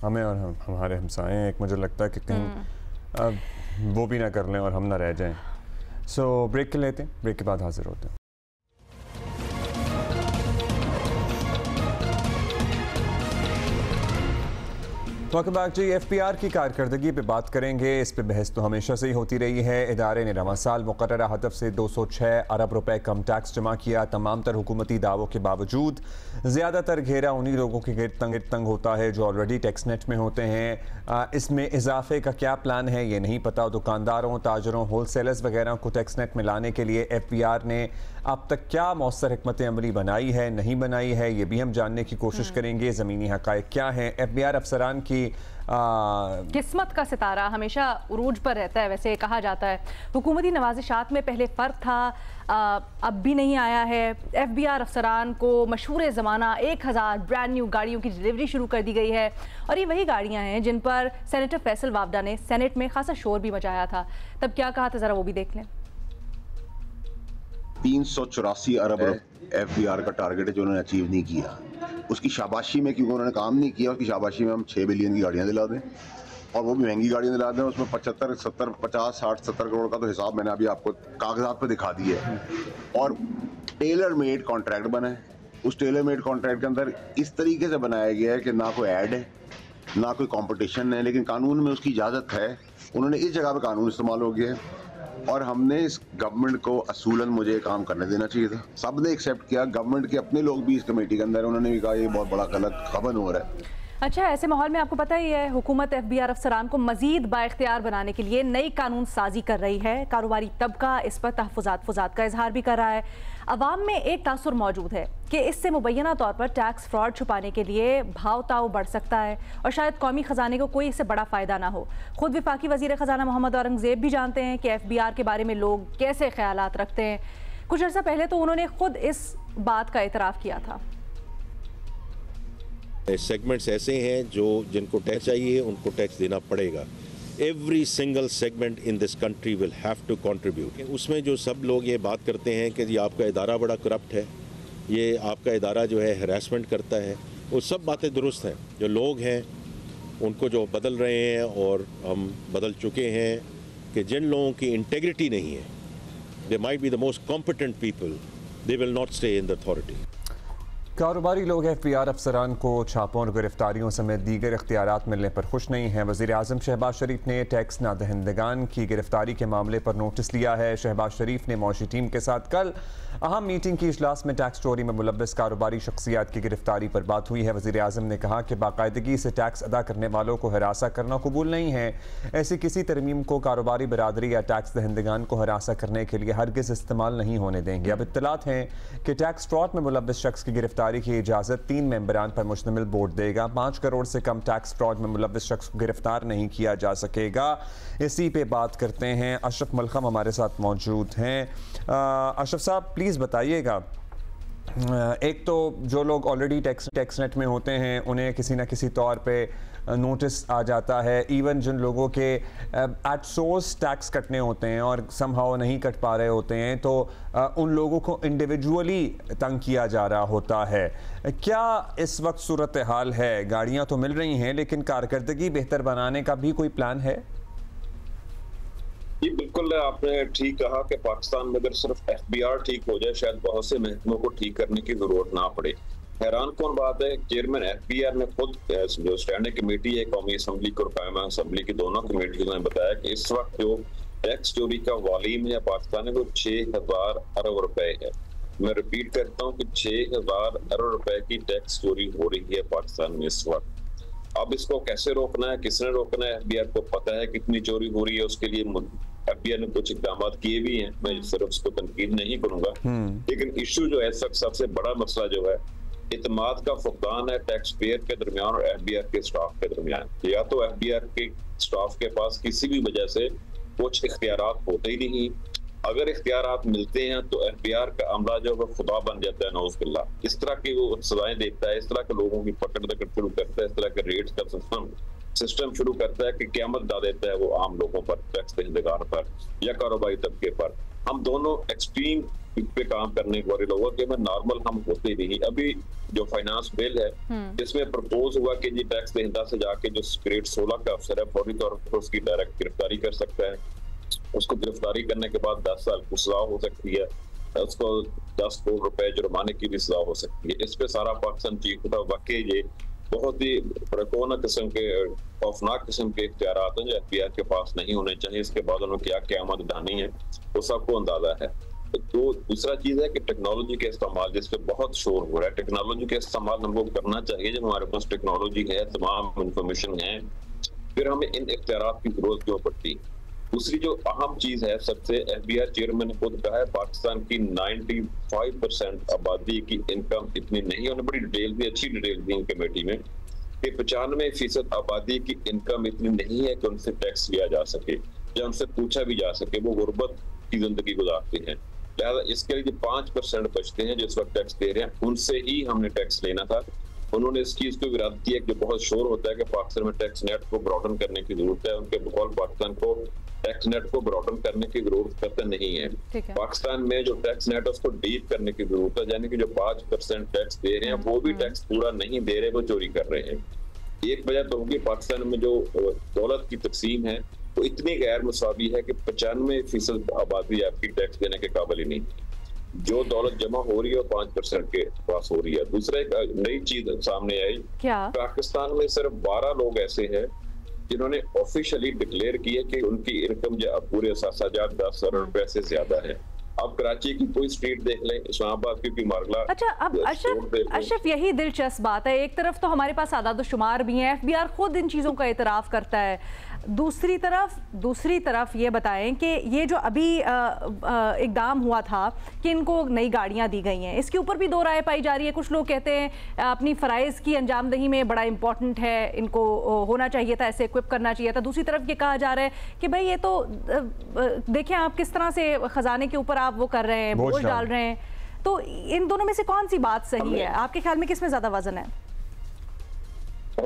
हमें और हमारे हमसाए एक, मुझे लगता है कि कहीं वो भी ना कर लें और हम ना रह जाएं। सो ब्रेक के लेते हैं, ब्रेक के बाद हाजिर होते हैं। वेलकम बैक जी। FPR की कारकर्दगी पे बात करेंगे। इस पे बहस तो हमेशा से ही होती रही है। इदारे ने रवां साल मुकर्ररा हदफ से 206 अरब रुपए कम टैक्स जमा किया। तमाम तर हुकूमती दावों के बावजूद ज़्यादातर घेरा उन्हीं लोगों के गिरद तंग होता है जो ऑलरेडी टैक्स नेट में होते हैं। इसमें इजाफे का क्या प्लान है ये नहीं पता। दुकानदारों, ताजरों, होलसेलर्स वगैरह को टैक्स नेट में लाने के लिए FPR ने अब तक क्या मौसर हिकमत अमली बनाई है, नहीं बनाई है, ये भी हम जानने की कोशिश करेंगे। ज़मीनी हक़ाइक़ क्या हैं। FPR अफसरान की किस्मत का सितारा हमेशा उरूज पर रहता है, वैसे कहा जाता है। हुकूमती नवाजिशात में पहले फ़र्क था, अब भी नहीं आया है। FBR अफसरान को मशहूर ज़माना 1000 ब्रांड न्यू गाड़ियों की डिलीवरी शुरू कर दी गई है और ये वही गाड़ियां हैं जिन पर सेनेटर फैसल वावडा ने सेनेट में खासा शोर भी मचाया था। तब क्या कहा था, ज़रा वो भी देख लें। 384 अरब FBR का टारगेट है जो उन्होंने अचीव नहीं किया। उसकी शाबाशी में, क्योंकि उन्होंने काम नहीं किया, उसकी शाबाशी में हम 6 बिलियन की गाड़ियाँ दिला दें और वो भी महंगी गाड़ियाँ दिला दें। उसमें 75, 70, 50, 60, 70 करोड़ का तो हिसाब मैंने अभी आपको कागजात पे दिखा दिया है। और टेलर मेड कॉन्ट्रैक्ट बना है। उस टेलर मेड कॉन्ट्रैक्ट के अंदर इस तरीके से बनाया गया है कि ना कोई ऐड है, ना कोई कॉम्पिटिशन है, लेकिन कानून में उसकी इजाज़त है। उन्होंने इस जगह पर कानून इस्तेमाल हो गया है और हमने इस गवर्नमेंट को असूलन मुझे काम करने देना चाहिए था। सब ने एक्सेप्ट किया। गवर्नमेंट के अपने लोग भी इस कमेटी के अंदर, उन्होंने भी कहा ये बहुत बड़ा गलत खबर हो रहा है। अच्छा, ऐसे माहौल में आपको पता ही है हुकूमत FBR अफसरान को मजीद बाइख्तियार बनाने के लिए नई कानून साजी कर रही है। कारोबारी तबका इस पर तहफ़्फ़ुज़ात का इजहार भी कर रहा है। अवाम में एक तासुर मौजूद है कि इससे मुबैना तौर पर टैक्स फ्रॉड छुपाने के लिए भाव ताव बढ़ सकता है और शायद कौमी ख़जाने को कोई इससे बड़ा फ़ायदा ना हो। खुद वफाकी वज़ीर ख़जाना मोहम्मद औरंगज़ेब भी जानते हैं कि FBR के बारे में लोग कैसे ख्यालात रखते हैं। कुछ अर्सा पहले तो उन्होंने खुद इस बात का इतराफ़ किया था। सेगमेंट्स ऐसे हैं जो जिनको टैक्स चाहिए उनको टैक्स देना पड़ेगा। Every single segment in this country will have to contribute. उसमें जो सब लोग ये बात करते हैं कि ये आपका इदारा बड़ा करप्ट है, ये आपका इदारा जो है हरासमेंट करता है, वो सब बातें दुरुस्त हैं। जो लोग हैं उनको जो बदल रहे हैं और हम बदल चुके हैं कि जिन लोगों की इंटेग्रिटी नहीं है, they might be the most competent people, they will not stay in the authority. कारोबारी लोग FPR अफसरान को छापों और गिरफ्तारियों समेत दीगर इख्तियारात मिलने पर खुश नहीं हैं। वज़ीर आज़म शहबाज शरीफ ने टैक्स नादहिंदगान की गिरफ्तारी के मामले पर नोटिस लिया है। शहबाज शरीफ ने मौशी टीम के साथ कल अहम मीटिंग की। इजलास में टैक्स चोरी में मुलव्वस कारोबारी शख्सियात की गिरफ्तारी पर बात हुई है। वज़ीर आज़म ने कहा कि बाकायदगी से टैक्स अदा करने वालों को हरासा करना कबूल नहीं है। ऐसी किसी तरमीम को कारोबारी बरादरी या टैक्स दहिंदगान को हरासा करने के लिए हरगिज़ इस्तेमाल नहीं होने देंगे। अब इत्तलात हैं कि टैक्स फ्रॉड में मुलव्वस शख्स की गिरफ्तारी की इजाज़त 3 मेंबरान पर मुश्तमिल बोर्ड देगा। 5 करोड़ से कम टैक्स फ्रॉड में मुलव्वस शख्स को गिरफ्तार नहीं किया जा सकेगा। इसी पे बात करते हैं। अशरफ मलखम हमारे साथ मौजूद हैं। अशरफ साहब, प्लीज़ बताइएगा, एक तो जो लोग ऑलरेडी टैक्स नेट में होते हैं उन्हें किसी ना किसी तौर पे नोटिस आ जाता है। इवन जिन लोगों के एट सोर्स टैक्स कटने होते हैं और समहाउ नहीं कट पा रहे होते हैं तो उन लोगों को इंडिविजुअली तंग किया जा रहा होता है। क्या इस वक्त सूरत हाल है? गाड़ियाँ तो मिल रही हैं लेकिन कारकर्दगी बेहतर बनाने का भी कोई प्लान है? जी बिल्कुल, आपने ठीक कहा कि पाकिस्तान में अगर सिर्फ FBR ठीक हो जाए शायद बहुत से महकमों को ठीक करने की जरूरत ना पड़े। हैरान कौन बात है, चेयरमैन FBR ने खुद जो स्टैंडिंग कमेटी है कौमी असम्बली और कायमा असम्बली की दोनों कमेटियों ने बताया कि इस वक्त जो टैक्स चोरी का वॉल्यूम है पाकिस्तान में वो 6,000 अरब रुपए है। मैं रिपीट करता हूँ कि 6,000 अरब रुपए की टैक्स चोरी हो रही है पाकिस्तान में इस वक्त। अब इसको कैसे रोकना है, किसने रोकना है, FBR को पता है कितनी चोरी हो रही है, उसके लिए FBR ने कुछ इकदाम किए भी हैं, मैं सिर्फ उसको तनकीद नहीं करूंगा। लेकिन इशू जो है सबसे बड़ा मसला जो है इत्मीनान का फुकदान है टैक्स पेयर के दरमियान और FBR के स्टाफ के दरमियान। या तो FBR के स्टाफ के पास किसी भी वजह से कुछ इख्तियारात होते ही नहीं, अगर इख्तियारात मिलते हैं तो FBR का अमला जो है खुदा बन जाता है, नौज़ बिल्लाह। इस तरह की वो सजाएं देता है, इस तरह के लोगों की पकड़ दकड़ शुरू करता है, इस तरह के रेट्स का सिस्टम शुरू करता है कि क़यामत ला देता है वो आम लोगों पर, टैक्स देनेदार पर या कारोबारी तबके पर। हम दोनों एक्सट्रीम पे काम करने वाले लोगों के में नॉर्मल हम होते ही नहीं। अभी जो फाइनेंस बिल है जिसमें प्रपोज हुआ कि जी टैक्स देनेदा से जाके जो ग्रेड 16 का अफसर है फौरी तौर पर उसकी डायरेक्ट गिरफ्तारी कर सकता है, उसको गिरफ्तारी करने के बाद 10 साल की सजा हो सकती है, उसको 10 करोड़ रुपए जुर्माने की भी सजा हो सकती है। इस पे सारा पाकिस्तान चीख उठा। वाकई ये बहुत ही प्रकोना किस्म के खौफनाक किस्म के इख्तियारात हैं जो FBR के पास नहीं होने चाहिए। इसके बाद उन्होंने क्या क़यामत ढानी है वो सबको अंदाजा है। तो दूसरा चीज है कि टेक्नोलॉजी के इस्तेमाल जिस पे बहुत शोर हो रहा है, टेक्नोलॉजी का इस्तेमाल हमको करना चाहिए। जब हमारे पास टेक्नोलॉजी है, तमाम इंफॉर्मेशन है, फिर हमें इन इख्तियारात की जरूरत क्यों पड़ती। दूसरी जो अहम चीज है, सबसे FBR चेयरमैन ने खुद कहा है पाकिस्तान की 95% आबादी की इनकम इतनी नहीं है। उन्होंने बड़ी डिटेल दी, अच्छी डिटेल दी कमेटी में कि 95% आबादी की इनकम इतनी नहीं है कि उनसे टैक्स लिया जा सके या उनसे पूछा भी जा सके, वो गुर्बत की जिंदगी गुजारते हैं। लिहाजा इसके लिए 5% बचते हैं जो इस वक्त टैक्स दे रहे हैं, उनसे ही हमने टैक्स लेना था। उन्होंने इस चीज को भी रद्द किया कि बहुत शोर होता है कि पाकिस्तान में टैक्स नेट को ब्रॉडन करने की जरूरत है। उनके बकौल पाकिस्तान को टैक्स नेट को ब्रॉडन करने की जरूरत करते नहीं है। पाकिस्तान में जो टैक्स नेट है उसको डीप करने की जरूरत है, यानी कि जो 5% टैक्स दे रहे हैं वो भी टैक्स पूरा नहीं दे रहे, वो चोरी कर रहे हैं। एक वजह तो होगी पाकिस्तान में जो दौलत की तकसीम है वो इतनी गैर मुसावी है कि 95% आबादी आपकी टैक्स देने के काबिल ही नहीं। जो दौलत जमा हो रही है 5% के पास हो रही है। दूसरा एक नई चीज सामने आई, पाकिस्तान में सिर्फ 12 लोग ऐसे हैं जिन्होंने ऑफिशियली डिक्लेयर किया कि उनकी इनकम पूरे 10 अरब रुपए से ज्यादा है। अब कराची की कोई स्ट्रीट देख लें, इस्लामाबाद की मार्गला। अच्छा, अब अशरफ यही दिलचस्प बात है, एक तरफ तो हमारे पास आदाद-ओ-शुमार भी हैं, FBR खुद इन चीज़ों का इतराफ़ करता है, दूसरी तरफ ये बताएं कि ये जो अभी इकदाम हुआ था कि इनको नई गाड़ियां दी गई हैं, इसके ऊपर भी दो राय पाई जा रही है। कुछ लोग कहते हैं अपनी फ़राइज़ की अंजामदही में बड़ा इंपॉर्टेंट है, इनको होना चाहिए था, ऐसे इक्विप करना चाहिए था। दूसरी तरफ ये कहा जा रहा है कि भाई ये तो देखें आप किस तरह से ख़जाने के ऊपर आप वो कर रहे हैं, बोझ डाल रहे हैं। तो इन दोनों में से कौन सी बात सही है आपके ख्याल में, किस में ज़्यादा वजन है?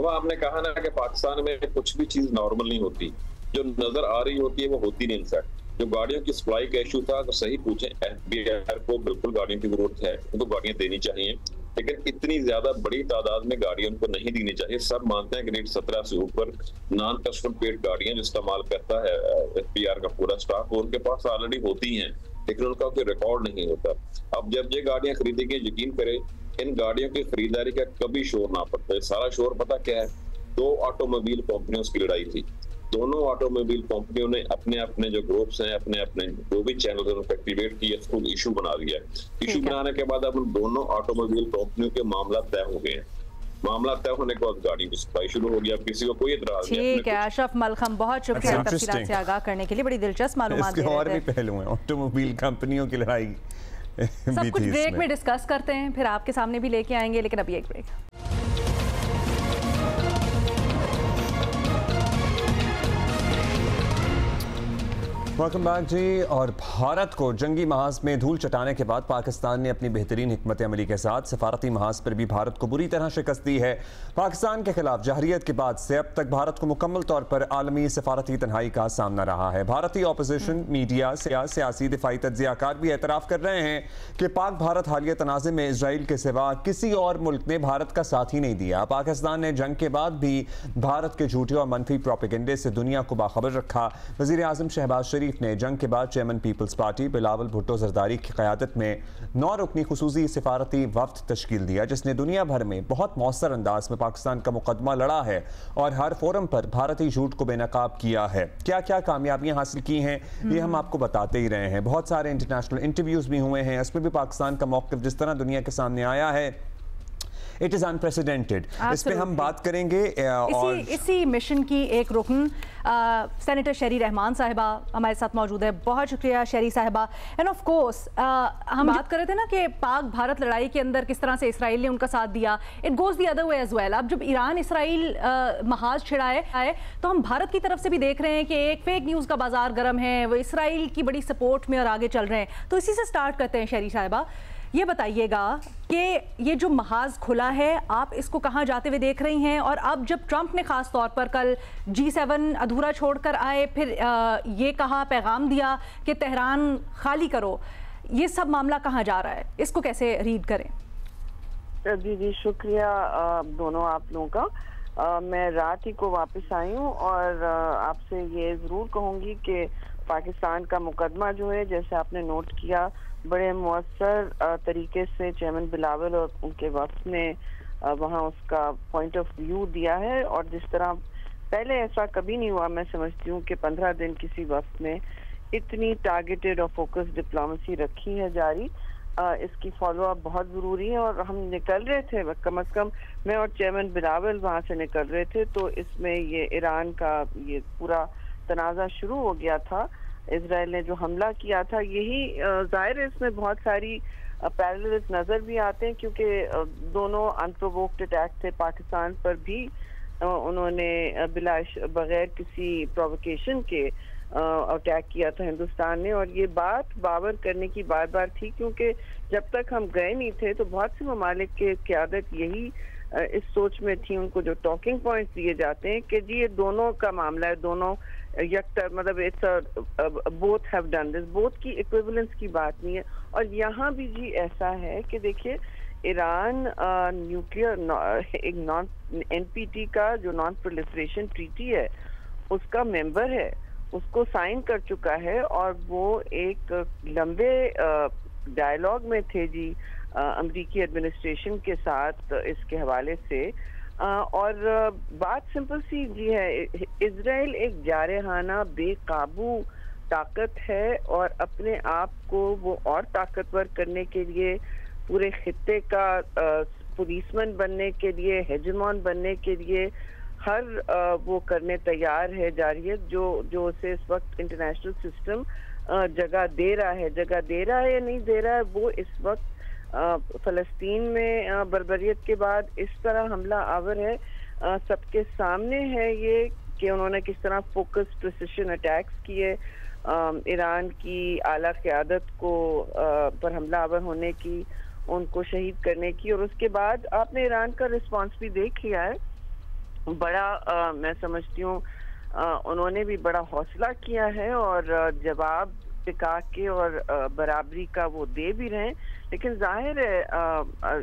आपने कहा ना कि पाकिस्तान में कुछ भी चीज नॉर्मल नहीं होती, जो नजर आ रही होती है वो होती नहीं। इनफैक्ट जो गाड़ियों की सप्लाई का इशू था, अगर सही पूछें FBR को बिल्कुल गाड़ियों की जरूरत है, उनको गाड़ियां देनी चाहिए, लेकिन इतनी ज्यादा बड़ी तादाद में गाड़ियां उनको नहीं देनी चाहिए। सब मानते हैं कि रेट 17 से ऊपर नॉन कस्टम पेड गाड़ियां जो इस्तेमाल करता है FBR का पूरा स्टाफ, उनके पास ऑलरेडी होती हैं, लेकिन उनका कोई रिकॉर्ड नहीं होता। अब जब ये गाड़ियां खरीदेंगे, यकीन करें इन गाड़ियों की खरीदारी का कभी शोर ना पड़ता है। सारा शोर पता क्या है, 2 ऑटोमोबाइल कंपनियों की लड़ाई थी। दोनों ऑटोमोबाइल कंपनियों ने अपने अपने जो ग्रुप्स हैं, अपने अपने जो भी चैनल उनको एक्टिवेट किया, इसको इशू बना दिया। इशू बनाने के बाद अब उन दोनों ऑटोमोबाइल कंपनियों के मामला तय हो गए हैं। मामला तय होने के बाद गाड़ी की सप्लाई शुरू हो गई, अब किसी को कोई इतराज नहीं। ठीक है अशरफ मलखम, बहुत शुक्रिया तफसीलात से आगाह करने के लिए, बड़ी दिलचस्प मालूमात दे रहे थे। और भी पहलू हैं ऑटोमोबाइल कंपनियों की लड़ाई सब कुछ ब्रेक में डिस्कस करते हैं, फिर आपके सामने भी लेके आएंगे, लेकिन अभी एक ब्रेक। वेलकम बैक जी। और भारत को जंगी महाज में धूल चटाने के बाद पाकिस्तान ने अपनी बेहतरीन हिकमत अमली के साथ सफारती महाज पर भी भारत को बुरी तरह शिकस्त दी है। पाकिस्तान के खिलाफ जहरियत के बाद से अब तक भारत को मुकम्मल तौर पर आलमी सफारती तन्हाई का सामना रहा है। भारतीय अपोजिशन, मीडिया, सियासी दिफाई तज्जियाकार भी एतराफ़ कर रहे हैं कि पाक भारत हालिया तनाज़े में इसराइल के सिवा किसी और मुल्क ने भारत का साथ ही नहीं दिया। पाकिस्तान ने जंग के बाद भी भारत के झूठे और मनफी प्रोपेगेंडे से दुनिया को बाखबर रखा। वज़ीर आज़म शहबाज शरीफ शरीफ ने जंग के बाद चेयरमैन पीपल्स पार्टी बिलावल भुट्टो जरदारी की क़यादत में 9 रुकनी खुसूसी सिफारती वफ्द तश्कील दिया, जिसने दुनिया भर में बहुत मौसर अंदाज में पाकिस्तान का मुकदमा लड़ा है और हर फोरम पर भारतीय झूठ को बेनकाब किया है। क्या क्या कामयाबियां हासिल की हैं ये हम आपको बताते ही रहे हैं। बहुत सारे इंटरनेशनल इंटरव्यूज़ भी हुए हैं, इसमें भी पाकिस्तान का मौक़िफ़ जिस तरह दुनिया के सामने आया है, इट इज़ अनप्रेसिडेंटेड। इस पे हम बात करेंगे। और इसी मिशन की एक रुकन सेनेटर शेरी रहमान साहिबा हमारे साथ मौजूद है। बहुत शुक्रिया शेरी साहिबा। एंड ऑफ कोर्स हम बात कर रहे थे ना कि पाक भारत लड़ाई के अंदर किस तरह से इसराइल ने उनका साथ दिया। It goes the other way as well. अब जब ईरान इसराइल महाज छिड़ाए तो हम भारत की तरफ से भी देख रहे हैं कि एक फेक न्यूज़ का बाजार गर्म है, वो इसराइल की बड़ी सपोर्ट में और आगे चल रहे हैं। तो इसी से स्टार्ट करते हैं। शेरी साहिबा, ये बताइएगा कि ये जो महाज खुला है, आप इसको कहाँ जाते हुए देख रही हैं? और अब जब ट्रंप ने खास तौर पर कल G7 अधूरा छोड़कर आए, फिर ये कहा, पैगाम दिया कि तेहरान खाली करो, ये सब मामला कहाँ जा रहा है, इसको कैसे रीड करें? जी शुक्रिया दोनों आप लोगों का। मैं रात ही को वापस आई हूँ और आपसे ये ज़रूर कहूँगी कि पाकिस्तान का मुकदमा जो है, जैसे आपने नोट किया, बड़े मुअस्सर तरीके से चेयरमैन बिलावल और उनके वक्त ने वहाँ उसका पॉइंट ऑफ व्यू दिया है। और जिस तरह पहले ऐसा कभी नहीं हुआ, मैं समझती हूँ कि 15 दिन किसी वक्त में इतनी टारगेटेड और फोकस डिप्लोमेसी रखी है जारी। इसकी फॉलो अप बहुत ज़रूरी है। और हम निकल रहे थे, कम अज़ कम मैं और चेयरमैन बिलावल वहाँ से निकल रहे थे, तो इसमें ये ईरान का ये पूरा तनाज़ा शुरू हो गया था। इजराइल ने जो हमला किया था, यही जाहिर है इसमें बहुत सारी पैरेलल्स नज़र भी आते हैं, क्योंकि दोनों अनप्रोवोक्ड अटैक थे। पाकिस्तान पर भी उन्होंने बगैर किसी प्रोवोकेशन के अटैक किया था हिंदुस्तान ने। और ये बात बावर करने की बार बार थी, क्योंकि जब तक हम गए नहीं थे तो बहुत से ममालिक के क़यादत यही इस सोच में थी, उनको जो टॉकिंग पॉइंट्स दिए जाते हैं कि जी ये दोनों का मामला है, दोनों मतलब it's both have done this, both की इक्विवेलेंस की बात नहीं है। और यहाँ भी जी ऐसा है कि देखिए ईरान न्यूक्लियर एक नॉन NPT का जो नॉन प्रोलिफरेशन ट्रीटी है उसका मेंबर है, उसको साइन कर चुका है। और वो एक लंबे डायलॉग में थे जी अमेरिकी एडमिनिस्ट्रेशन के साथ इसके हवाले से। और बात सिंपल सी जी है, इजराइल एक जारहाना बेकाबू ताकत है और अपने आप को वो और ताकतवर करने के लिए, पूरे खित्ते का पुलिसमैन बनने के लिए, हेजेमॉन बनने के लिए हर वो करने तैयार है जारियत, जो उसे इस वक्त इंटरनेशनल सिस्टम जगह दे रहा है या नहीं दे रहा है। वो इस वक्त फ़लस्तीन में बर्बरियत के बाद इस तरह हमला आवर है, सबके सामने है ये कि उन्होंने किस तरह फोकस प्रिसिशन अटैक्स किए, ईरान की आला क़यादत को पर हमला आवर होने की, उनको शहीद करने की। और उसके बाद आपने ईरान का रिस्पांस भी देख लिया है, बड़ा मैं समझती हूँ उन्होंने भी बड़ा हौसला किया है और जवाब टिका के और बराबरी का वो दे भी रहे हैं। लेकिन जाहिर है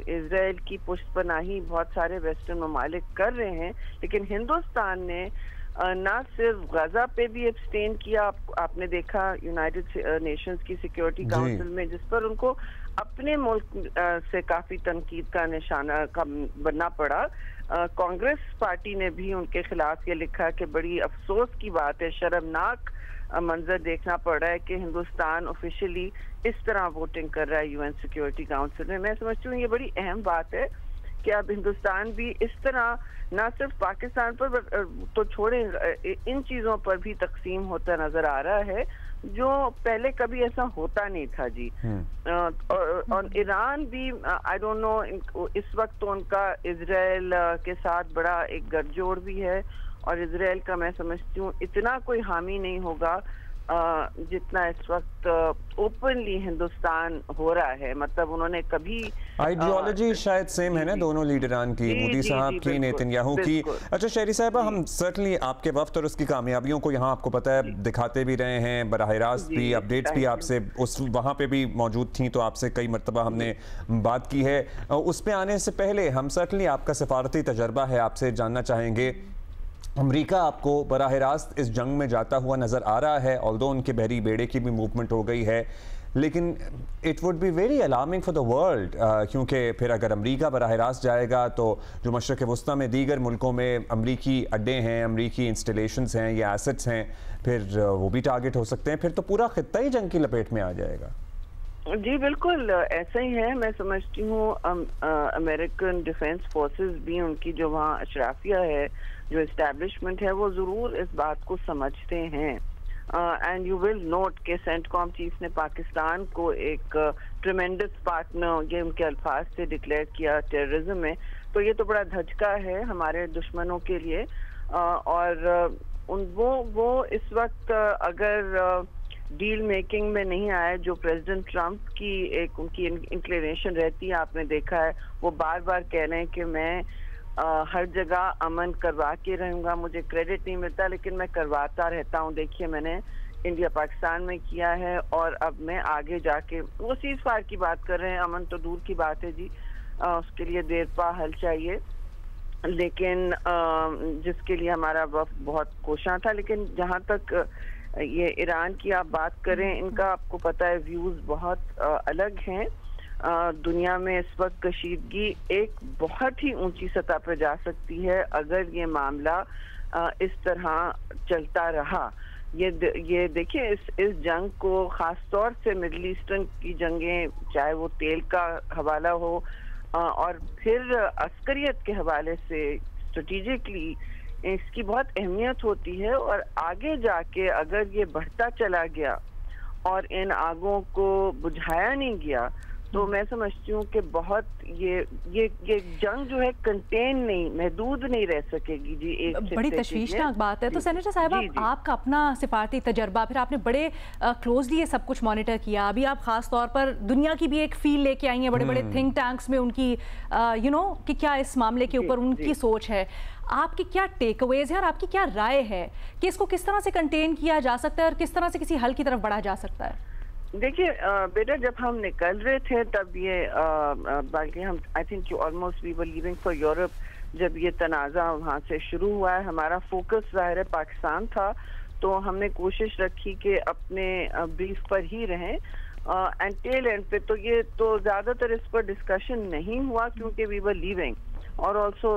इजराइल की पुष्टपनाही बहुत सारे वेस्टर्न ममालिक कर रहे हैं, लेकिन हिंदुस्तान ने ना सिर्फ गजा पे भी एब्सटेन किया, आपने देखा यूनाइटेड नेशंस की सिक्योरिटी काउंसिल में, जिस पर उनको अपने मुल्क से काफी तनकीद का निशाना बनना पड़ा। कांग्रेस पार्टी ने भी उनके खिलाफ ये लिखा कि बड़ी अफसोस की बात है, शर्मनाक मंजर देखना पड़ रहा है कि हिंदुस्तान ऑफिशियली इस तरह वोटिंग कर रहा है यूएन सिक्योरिटी काउंसिल में। मैं समझती हूँ ये बड़ी अहम बात है कि अब हिंदुस्तान भी इस तरह ना सिर्फ पाकिस्तान पर तो छोड़े, इन चीज़ों पर भी तकसीम होता नजर आ रहा है, जो पहले कभी ऐसा होता नहीं था जी। और ईरान भी आई डोंट नो, इस वक्त तो उनका इजराइल के साथ बड़ा एक गठजोड़ भी है और इजराइल का मैं समझती हूँ इतना कोई हामी नहीं होगा जितना इस वक्त ओपनली हिंदुस्तान हो रहा है। मतलब उन्होंने कभी आइडियोलॉजी शायद सेम है ना दोनों लीडरान की, मोदी साहब की, नेतन्याहू की। अच्छा शेरी साहबा, हम सर्टनली आपके वक्त और उसकी कामयाबियों को यहाँ आपको पता है दिखाते भी रहे हैं, बराह रास्त भी अपडेट्स भी आपसे उस वहाँ पे भी मौजूद थी, तो आपसे कई मरतबा हमने बात की है। उस पर आने से पहले हम सर्टनली आपका सफारती तजर्बा है, आपसे जानना चाहेंगे अमेरिका आपको बराह रास्त इस जंग में जाता हुआ नज़र आ रहा है, ऑल्दो उनके बहरी बेड़े की भी मूवमेंट हो गई है, लेकिन it would be very alarming for the world, क्योंकि फिर अगर अमेरिका बराह रास्त जाएगा तो जो मशरक़ वस्ता में दीगर मुल्कों में अमरीकी अड्डे हैं, अमरीकी इंस्टॉलेशंस हैं या एसेट्स हैं, फिर वो भी टारगेट हो सकते हैं, फिर तो पूरा खित्ता ही जंग की लपेट में आ जाएगा। जी बिल्कुल ऐसा ही है। मैं समझती हूँ अमेरिकन डिफेंस फोर्सेस भी, उनकी जो वहाँ अशराफिया है, जो इस्टेब्लिशमेंट है, वो ज़रूर इस बात को समझते हैं। एंड यू विल नोट के सेंटकॉम चीफ ने पाकिस्तान को एक ट्रिमेंडस पार्टनर, ये उनके अल्फाज से डिक्लेयर किया टेररिज्म में, तो ये तो बड़ा धचका है हमारे दुश्मनों के लिए। और वो इस वक्त अगर डील मेकिंग में नहीं आए, जो प्रेसिडेंट ट्रंप की एक उनकी इंक्लिनेशन रहती है, आपने देखा है वो बार बार कह रहे हैं कि मैं हर जगह अमन करवा के रहूंगा, मुझे क्रेडिट नहीं मिलता लेकिन मैं करवाता रहता हूं। देखिए मैंने इंडिया पाकिस्तान में किया है और अब मैं आगे जाके, वो सीज फायर की बात कर रहे हैं, अमन तो दूर की बात है जी, उसके लिए देर पा हल चाहिए, लेकिन जिसके लिए हमारा वक्त बहुत कोशां था। लेकिन जहां तक ये ईरान की आप बात करें, इनका आपको पता है व्यूज बहुत अलग हैं। दुनिया में इस वक्त कशीदगी एक बहुत ही ऊंची सतह पर जा सकती है अगर ये मामला इस तरह चलता रहा। ये देखिए इस जंग को खास तौर से मिडिल ईस्टर्न की जंगें, चाहे वो तेल का हवाला हो और फिर अस्करियत के हवाले से स्ट्रेटेजिकली इसकी बहुत अहमियत होती है। और आगे जाके अगर ये बढ़ता चला गया और इन आगों को बुझाया नहीं गया तो मैं समझती हूँ कि बहुत ये जंग जो है कंटेन नहीं, महदूद नहीं रह सकेगी जी। एक बड़ी तशवीशनाक बात है। तो सेनेटर साहिबा, आपका अपना सिफारती तजर्बा, फिर आपने बड़े क्लोजली ये सब कुछ मॉनिटर किया, अभी आप खास तौर पर दुनिया की भी एक फील लेके आई हैं, बड़े बड़े थिंक टैंक्स में उनकी कि क्या इस मामले के ऊपर उनकी सोच है, आपकी क्या टेकअवेज है और आपकी क्या राय है कि इसको किस तरह से कंटेन किया जा सकता है और किस तरह से किसी हल की तरफ बढ़ा जा सकता है? देखिए बेटा, जब हम निकल रहे थे तब ये बल्कि हम I think you almost we were leaving for Europe, जब ये तनाज़ा वहाँ से शुरू हुआ है, हमारा फोकस ज़ाहिर है पाकिस्तान था, तो हमने कोशिश रखी कि अपने ब्रीफ पर ही रहें। एंड टेल एंड पे तो ये तो ज़्यादातर इस पर डिस्कशन नहीं हुआ क्योंकि वी वर लीविंग, और ऑल्सो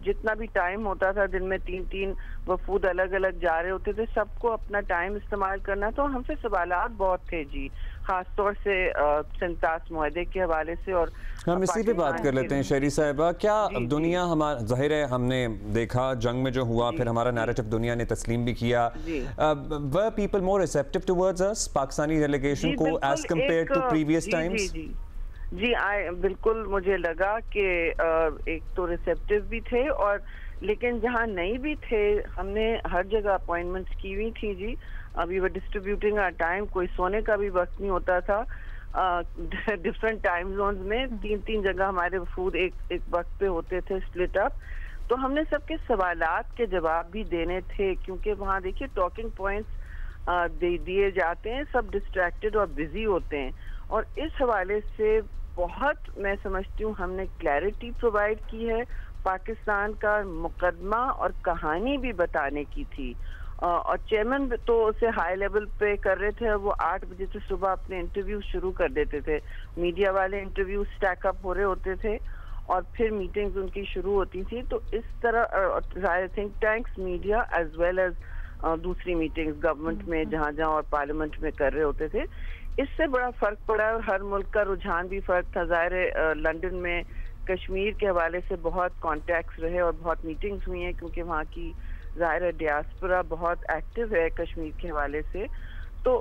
जितना भी टाइम होता था, दिन में 3-3 वफूद अलग अलग जा रहे होते थे, सबको अपना टाइम इस्तेमाल करना, तो हमसे सवालात बहुत थे जी, खासतौर से संतास मुआहदे के हवाले से। और हम इसी पे बात कर लेते हैं शहरी साहिबा, क्या दुनिया हमारा, जाहिर है हमने देखा जंग में जो हुआ, फिर हमारा नैरेटिव दुनिया ने तस्लीम भी किया, were people more receptive towards us, Pakistani delegation को, as compared to previous times? जी बिल्कुल, मुझे लगा कि एक तो रिसेप्टिव भी थे, और लेकिन जहाँ नहीं भी थे हमने हर जगह अपॉइंटमेंट्स की हुई थी जी। अभी वो डिस्ट्रीब्यूटिंग आवर टाइम, कोई सोने का भी वक्त नहीं होता था, डिफरेंट टाइम जोन्स में 3-3 जगह हमारे वफूद एक वक्त पे होते थे, स्प्लिट अप। तो हमने सबके सवालात के जवाब भी देने थे, क्योंकि वहाँ देखिए टॉकिंग पॉइंट्स दिए जाते हैं, सब डिस्ट्रैक्टेड और बिजी होते हैं, और इस हवाले से बहुत मैं समझती हूँ हमने क्लैरिटी प्रोवाइड की है, पाकिस्तान का मुकदमा और कहानी भी बताने की थी। और चेयरमैन तो उसे हाई लेवल पे कर रहे थे, वो 8 बजे से सुबह अपने इंटरव्यू शुरू कर देते थे, मीडिया वाले इंटरव्यू स्टैक अप हो रहे होते थे और फिर मीटिंग्स उनकी शुरू होती थी। तो इस तरह think tanks, media as well as दूसरी मीटिंग्स गवर्नमेंट में जहाँ और पार्लियामेंट में कर रहे होते थे, इससे बड़ा फर्क पड़ा है। और हर मुल्क का रुझान भी फर्क था, जाहिर है लंदन में कश्मीर के हवाले से बहुत कॉन्टैक्ट्स रहे और बहुत मीटिंग्स हुई हैं, क्योंकि वहाँ की जाहिर है डियास्पोरा बहुत एक्टिव है कश्मीर के हवाले से। तो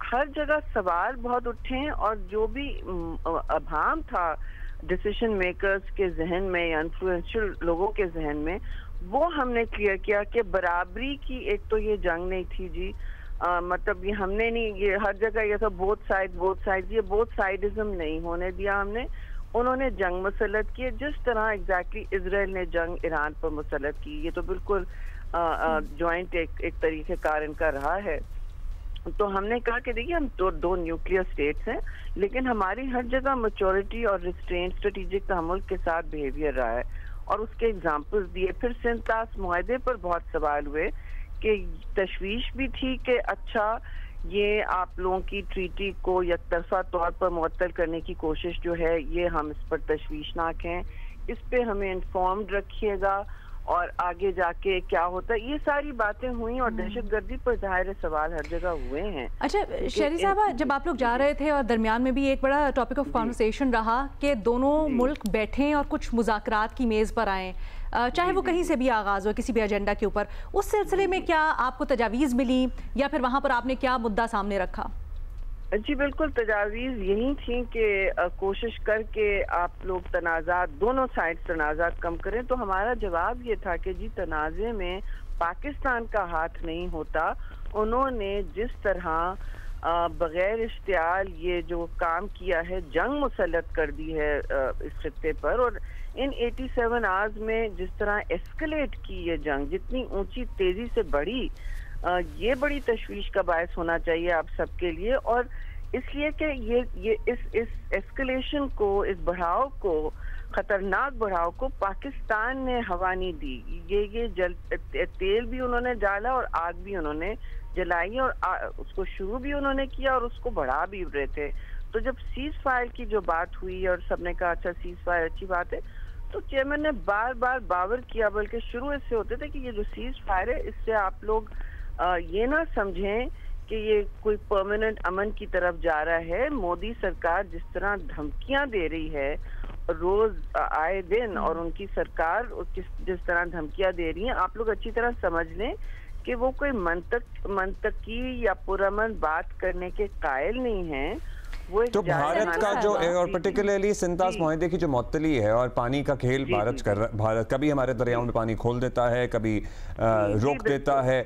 हर जगह सवाल बहुत उठे हैं, और जो भी अभाम था डिसीजन मेकर्स के जहन में या इन्फ्लुएंशियल लोगों के जहन में, वो हमने क्लियर किया कि बराबरी की एक तो ये जंग नहीं थी जी, मतलब ये हमने नहीं, ये हर जगह ये था बोथ साइड, ये बोथ साइडिज्म नहीं होने दिया हमने। उन्होंने जंग मुसल्लत की जिस तरह एग्जैक्टली इजराइल ने जंग ईरान पर मुसल्लत की, ये तो बिल्कुल जॉइंट एक तरीक़ेकार इनका रहा है। तो हमने कहा कि देखिए हम तो 2 न्यूक्लियर स्टेट्स हैं, लेकिन हमारी हर जगह मैच्योरिटी और रिस्ट्रेंट स्ट्रेटेजिक तहम्मुल के साथ बिहेवियर रहा है, और उसके एग्जाम्पल्स दिए। फिर सिंतास मुआहदे पर बहुत सवाल हुए कि तशवीश भी थी कि अच्छा ये आप लोगों की ट्रीटी को यकतरफा तौर पर मुअत्तल करने की कोशिश जो है ये हम इस पर तशवीशनाक हैं, इस पे हमें इन्फॉर्म्ड रखिएगा और आगे जाके क्या होता है, ये सारी बातें हुई। और दहशतगर्दी पर ज़ाहिर सवाल हर जगह हुए हैं। अच्छा शहरी साहबा, जब आप लोग जा रहे थे और दरमियान में भी एक बड़ा टॉपिक ऑफ कॉन्वर्सेशन रहा कि दोनों मुल्क बैठें और कुछ मुज़ाकरात की मेज़ पर आएँ, चाहे वो कहीं से भी आगाज़ हो, किसी भी एजेंडा के ऊपर, उस सिलसिले में क्या आपको तजावीज़ मिली या फिर वहाँ पर आपने क्या मुद्दा सामने रखा? जी बिल्कुल, तजावीज़ यही थी कि कोशिश करके आप लोग तनाज़ात, दोनों साइड तनाज़ात कम करें। तो हमारा जवाब ये था कि जी तनाज़े में पाकिस्तान का हाथ नहीं होता। उन्होंने जिस तरह बग़ैर इश्तियाल ये जो काम किया है, जंग मुसल्लत कर दी है इस खित्ते पर, और इन 87 आवर्स में जिस तरह एस्केलेट की ये जंग, जितनी ऊंची तेज़ी से बढ़ी, ये बड़ी तशवीश का बायस होना चाहिए आप सबके लिए। और इसलिए कि ये इस एस्केलेशन को, इस बढ़ाव को, खतरनाक बढ़ाव को पाकिस्तान ने हवा नहीं दी। ये तेल भी उन्होंने डाला और आग भी उन्होंने जलाई, और उसको शुरू भी उन्होंने किया और उसको बढ़ा भी रहे थे। तो जब सीज फायर की जो बात हुई और सबने कहा अच्छा सीज फायर अच्छी बात है, तो चेयरमैन ने बार बार बावर किया, बल्कि शुरू इससे होते थे कि ये जो सीज फायर है इससे आप लोग ये ना समझें कि ये कोई परमानेंट अमन की तरफ जा रहा है। मोदी सरकार जिस तरह धमकियां दे रही है रोज आए दिन, और उनकी सरकार जिस तरह धमकियां दे रही है, आप लोग अच्छी तरह समझ लें कि वो कोई मंतकी या पुरअमन बात करने के कायल नहीं है। तो भारत का जो, और पर्टिकुलरली सिंतास मुआहदे की जो मुअत्तली है और पानी का खेल भारत कभी हमारे दरियाओं में पानी खोल देता है, कभी रोक देता है,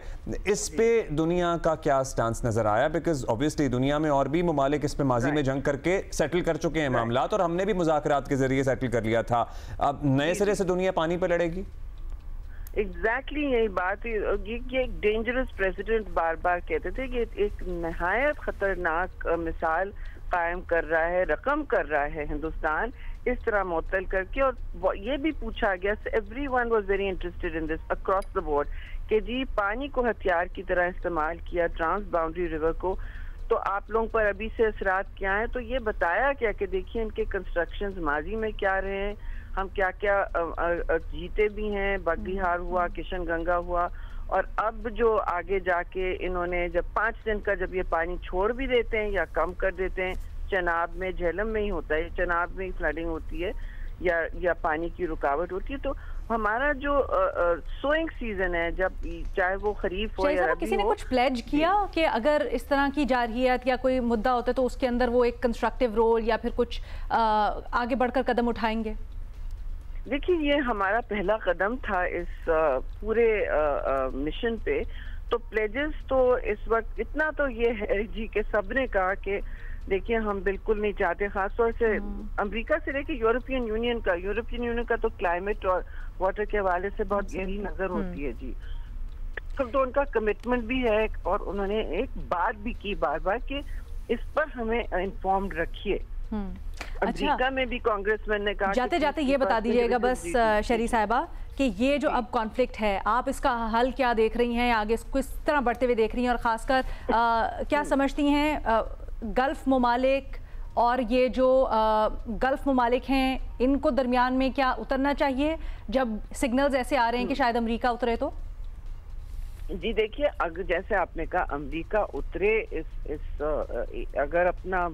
इस पे दुनिया का क्या स्टांस नजर आया? बिकॉज ऑब्वियसली दुनिया में और भी ममालिक इस पे माजी में जंग करके सेटल कर चुके हैं मामलात, और हमने भी मुज़ाकरात के जरिए सेटल कर लिया था। अब नए सिरे से दुनिया पानी पे लड़ेगी? एग्जैक्टली यही बात है। ये एक डेंजरस प्रेसिडेंट बार बार कहते थे कि एक नहायत खतरनाक मिसाल कायम कर रहा है, रकम कर रहा है हिंदुस्तान इस तरह मुअत्तल करके। और ये भी पूछा गया, everyone was very interested in this across the board, कि जी पानी को हथियार की तरह इस्तेमाल किया, ट्रांस बाउंड्री रिवर को, तो आप लोगों पर अभी से असरात क्या है? तो ये बताया क्या कि देखिए इनके कंस्ट्रक्शंस माजी में क्या रहे हैं, हम क्या क्या जीते भी हैं, बग्घीहार हुआ, किशन गंगा हुआ, और अब जो आगे जाके इन्होंने जब 5 दिन का जब ये पानी छोड़ भी देते हैं या कम कर देते हैं, चनाब में, झेलम में ही होता है, चनाब में ही फ्लडिंग होती है या पानी की रुकावट होती है। तो हमारा जो सोइंग सीजन है, जब चाहे वो खरीफ हो या रबी हो, किसी ने कुछ प्लेज किया कि अगर इस तरह की जारहियत या कोई मुद्दा होता है तो उसके अंदर वो एक कंस्ट्रक्टिव रोल या फिर कुछ आगे बढ़कर कदम उठाएंगे? देखिए ये हमारा पहला कदम था इस पूरे मिशन पे। तो प्लेजेस तो इस वक्त इतना तो ये है जी कि सबने कहा कि देखिए हम बिल्कुल नहीं चाहते, खासतौर से अमेरिका से लेके यूरोपियन यूनियन का तो क्लाइमेट और वाटर के हवाले से बहुत गहरी नजर होती है जी। तो उनका कमिटमेंट भी है, और उन्होंने एक बात भी की बार बार कि इस पर हमें इन्फॉर्म्ड रखिए। अमेरिका में भी कांग्रेसमैन ने कहा। जाते जाते ये बता दीजिएगा बस शहरी साहिबा कि ये जो अब कॉन्फ्लिक्ट है, आप इसका हल क्या देख रही हैं, आगे किस तरह बढ़ते हुए देख रही हैं, और खासकर क्या समझती हैं गल्फ ममालिक और ये जो गल्फ ममालिक हैं इनको दरमियान में क्या उतरना चाहिए जब सिग्नल्स ऐसे आ रहे हैं कि शायद अमेरिका उतरे? तो जी देखिए, अगर जैसे आपने कहा अमेरिका उतरे, अगर अपना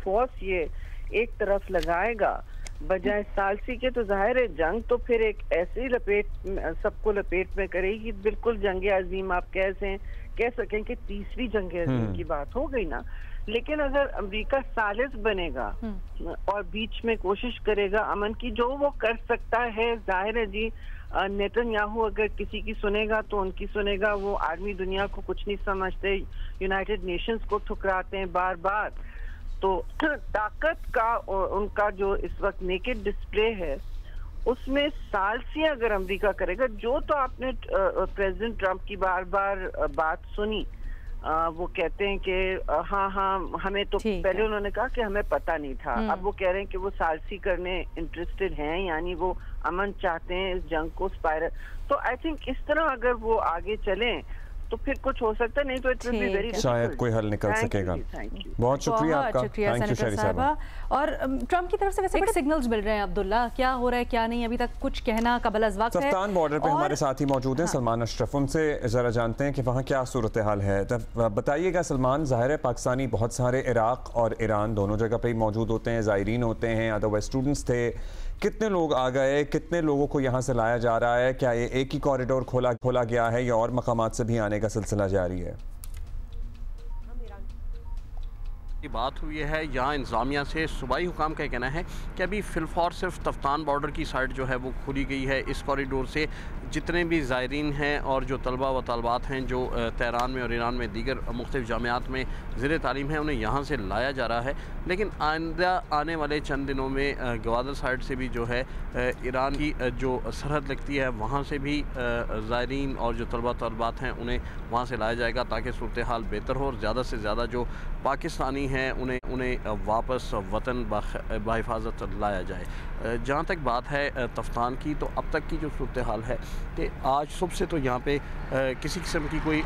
फोर्स ये एक तरफ लगाएगा बजाय सालसी के, तो जाहिर है जंग तो फिर एक ऐसी सबको लपेट में करेगी, बिल्कुल जंग अजीम आप कह सकें कि तीसरी जंग अजीम की बात हो गई ना। लेकिन अगर अमेरिका सालिस बनेगा और बीच में कोशिश करेगा अमन की, जो वो कर सकता है, जाहिर है जी नेतन्याहू अगर किसी की सुनेगा तो उनकी सुनेगा। वो आर्मी दुनिया को कुछ नहीं समझते, यूनाइटेड नेशंस को ठुकराते हैं बार बार। तो ताकत का उनका जो इस वक्त नेकेड डिस्प्ले है, उसमें सालसी अगर अमेरिका करेगा, जो तो आपने प्रेसिडेंट ट्रंप की बार बार बात सुनी वो कहते हैं कि हाँ हाँ हमें तो पहले उन्होंने कहा कि हमें पता नहीं था, अब वो कह रहे हैं कि वो सालसी करने इंटरेस्टेड हैं, यानी वो अमन चाहते हैं, इस जंग को स्पाइरल। तो आई थिंक इस तरह अगर वो आगे चलें तो फिर कुछ हो सकता है, नहीं तो इट विल बी वेरी शायद कोई हल निकल सकेगा। बहुत शुक्रिया आपका, थैंक यू शरी साहबा। और ट्रम्प की तरफ से वैसे बड़े सिग्नल्स मिल रहे हैं अब्दुल्ला, क्या हो रहा है क्या नहीं अभी तक कुछ कहना कबल अज़ वक्त है। सफ्तान बॉर्डर पे हमारे साथ ही मौजूद हैं सलमान अशरफ, उनसे जरा जानते हैं कि वहाँ क्या सूरत हाल है। बताइएगा सलमान, ज़ाहिर है पाकिस्तानी बहुत सारे इराक और ईरान दोनों जगह पे ही मौजूद होते हैं, ज़ायरीन होते हैं, अदरवाइज स्टूडेंट्स थे, कितने लोग आ गए, कितने लोगों को यहाँ से लाया जा रहा है, क्या ये एक ही कॉरिडोर खोला गया है या और मकामात से भी आने का सिलसिला जारी है? की बात हुई है यहाँ इंतज़ामिया से, सूबाई हुकाम का कहना है कि अभी फिलहाल सिर्फ तफ्तान बॉर्डर की साइड जो है वो खुली गई है। इस कॉरिडोर से जितने भी ज़ायरीन हैं और जो तलबा व तलबात हैं जो तेहरान में और ईरान में दीगर मुख्तलिफ जामियात में ज़ेर तालीम है, उन्हें यहाँ से लाया जा रहा है। लेकिन आइंदा आने वाले चंद दिनों में गवादर साइड से भी जो है ईरान की जो सरहद लगती है वहाँ से भी ज़ायरीन और जो तलबा तलबात हैं उन्हें वहाँ से लाया जाएगा ताकि सूरत हाल बेहतर हो और ज़्यादा से ज़्यादा जो पाकिस्तानी हैं उन्हें वापस वतन बाहिफाजत लाया जाए। जहाँ तक बात है तफ्तान की, तो अब तक की जो सूरत हाल है कि आज सुबह से तो यहाँ पे किसी किस्म की कोई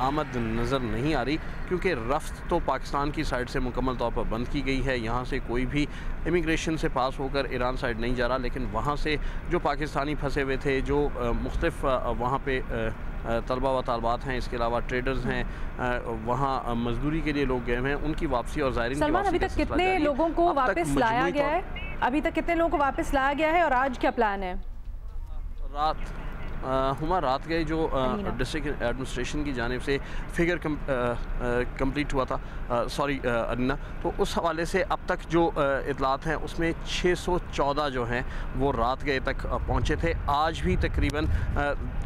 आमद नज़र नहीं आ रही, क्योंकि रफ्त तो पाकिस्तान की साइड से मुकम्मल तौर पर बंद की गई है। यहाँ से कोई भी इमिग्रेशन से पास होकर ईरान साइड नहीं जा रहा, लेकिन वहाँ से जो पाकिस्तानी फंसे हुए थे, जो मुख्तलिफ वहाँ पे तलबा व तालबात हैं, इसके अलावा ट्रेडर्स हैं, वहाँ मजदूरी के लिए लोग गए हैं, उनकी वापसी और ज़ायरीन की वापसी। अभी तक कितने लोगों को वापस लाया गया है? अभी तक कितने लोगों को वापस लाया गया है और आज क्या प्लान है? रात गए जो डिस्ट्रिक्ट एडमिनिस्ट्रेशन की जानिब से फिगर कंप्लीट हुआ था, सॉरी अरीना, तो उस हवाले से अब तक जो इतलात हैं उसमें 614 जो हैं वो रात गए तक पहुँचे थे। आज भी तकरीबन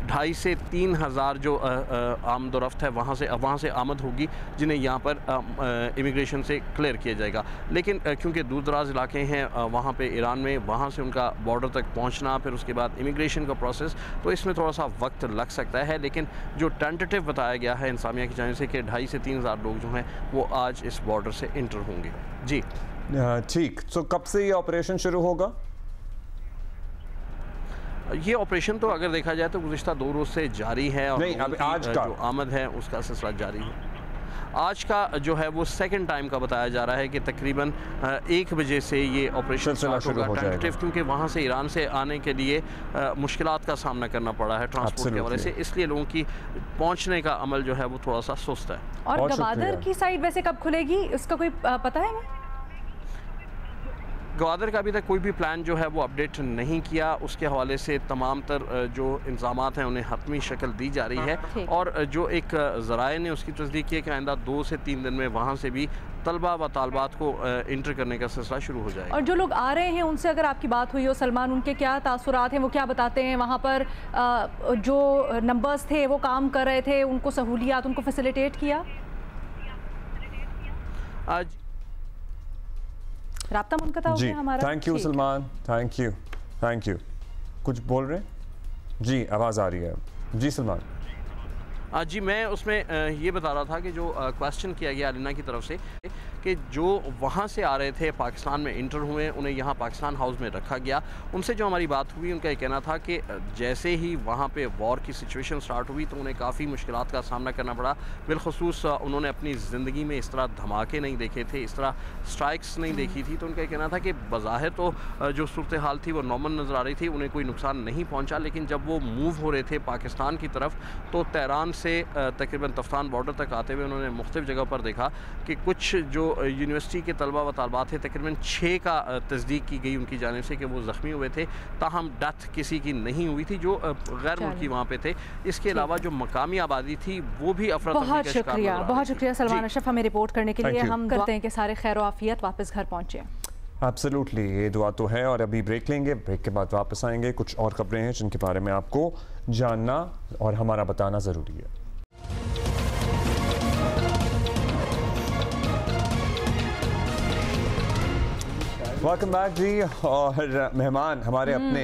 2,500 से 3,000 जो आमदोरफ्त है वहाँ से आमद होगी, जिन्हें यहाँ पर इमिग्रेशन से क्लियर किया जाएगा। लेकिन क्योंकि दूर दराज इलाके हैं वहाँ पे ईरान में, वहाँ से उनका बॉर्डर तक पहुँचना, फिर उसके बाद इमिग्रेशन का प्रोसेस, तो इसमें थोड़ा सा वक्त लग सकता है। लेकिन जो टेंटेटिव बताया गया है इंतज़ामिया की जानिब से कि 2,500 से 3,000 लोग जो हैं वो आज इस बॉर्डर से इंटर होंगे। जी ठीक, तो कब से ये ऑपरेशन शुरू होगा? ये ऑपरेशन तो अगर देखा जाए तो गुज़िश्ता 2 रोज़ से जारी है और नहीं, अब आज का जो आमद है उसका सिलसिला जारी है। आज का जो है वो सेकंड टाइम का बताया जा रहा है कि तकरीबन 1 बजे से ये ऑपरेशन स्टार्ट होगा टेंटेटिव, क्योंकि वहाँ से ईरान से आने के लिए मुश्किलात का सामना करना पड़ा है ट्रांसपोर्ट के हवाले से, इसलिए लोगों की पहुँचने का अमल जो है वो थोड़ा सा सुस्त है। और गवादर की साइड वैसे कब खुलेगी, इसका कोई पता है? गवादर का अभी तक कोई भी प्लान जो है वो अपडेट नहीं किया, उसके हवाले से तमाम तर जो इंतज़ामात हैं उन्हें हतमी शक्ल दी जा रही है। और जो एक ज़राए ने उसकी तस्दीक की है कि आइंदा 2 से 3 दिन में वहाँ से भी तलबा व तालबात को इंटर करने का सिलसिला शुरू हो जाएगा। और जो लोग आ रहे हैं उनसे अगर आपकी बात हुई हो सलमान, उनके क्या तासुरात हैं, वो क्या बताते हैं? वहाँ पर जो नंबर्स थे वो काम कर रहे थे, उनको सहूलियात उनको फैसिलिटेट किया? आज राब्ता मुनक़ता हो गया हमारा। Thank you Salman, thank you. कुछ बोल रहे हैं? जी आवाज़ आ रही है। जी सलमान। जी मैं उसमें ये बता रहा था कि जो क्वेश्चन किया गया अलीना की तरफ से कि जो वहाँ से आ रहे थे पाकिस्तान में इंटर हुए, उन्हें यहाँ पाकिस्तान हाउस में रखा गया। उनसे जो हमारी बात हुई, उनका ये कहना था कि जैसे ही वहाँ पे वॉर की सिचुएशन स्टार्ट हुई तो उन्हें काफ़ी मुश्किलात का सामना करना पड़ा। बिलखुसूस उन्होंने अपनी ज़िंदगी में इस तरह धमाके नहीं देखे थे, इस तरह स्ट्राइक्स नहीं देखी थी। तो उनका ये कहना था कि बज़ाहिर तो जो सूरत हाल थी वो नॉर्मल नज़र आ रही थी, उन्हें कोई नुकसान नहीं पहुँचा। लेकिन जब वो मूव हो रहे थे पाकिस्तान की तरफ तो तेहरान से तकरीबन तफ्तान बॉर्डर तक आते हुए उन्होंने मुख्तलिफ जगह पर देखा कि कुछ जो यूनिवर्सिटी के तलबा व तालबात थे, तकरीबन 6 का तस्दीक की गई उनकी जानिब से कि वो ज़ख्मी हुए थे, ताहम डेथ किसी की नहीं हुई थी जो गैर मुल्की वहाँ पे थे। इसके अलावा जो मकामी आबादी थी वो भी बहुत शुक्रिया सलमान अशरफ हमें रिपोर्ट करने के लिए। हम करते हैं कि सारे खैर आफियत वापस घर पहुँचे। एब्सोल्युटली, ये दुआ तो है। और अभी ब्रेक लेंगे, ब्रेक के बाद वापस आएंगे। कुछ और खबरें हैं जिनके बारे में आपको जानना और हमारा बताना ज़रूरी है। वेलकम बैक जी। और मेहमान हमारे अपने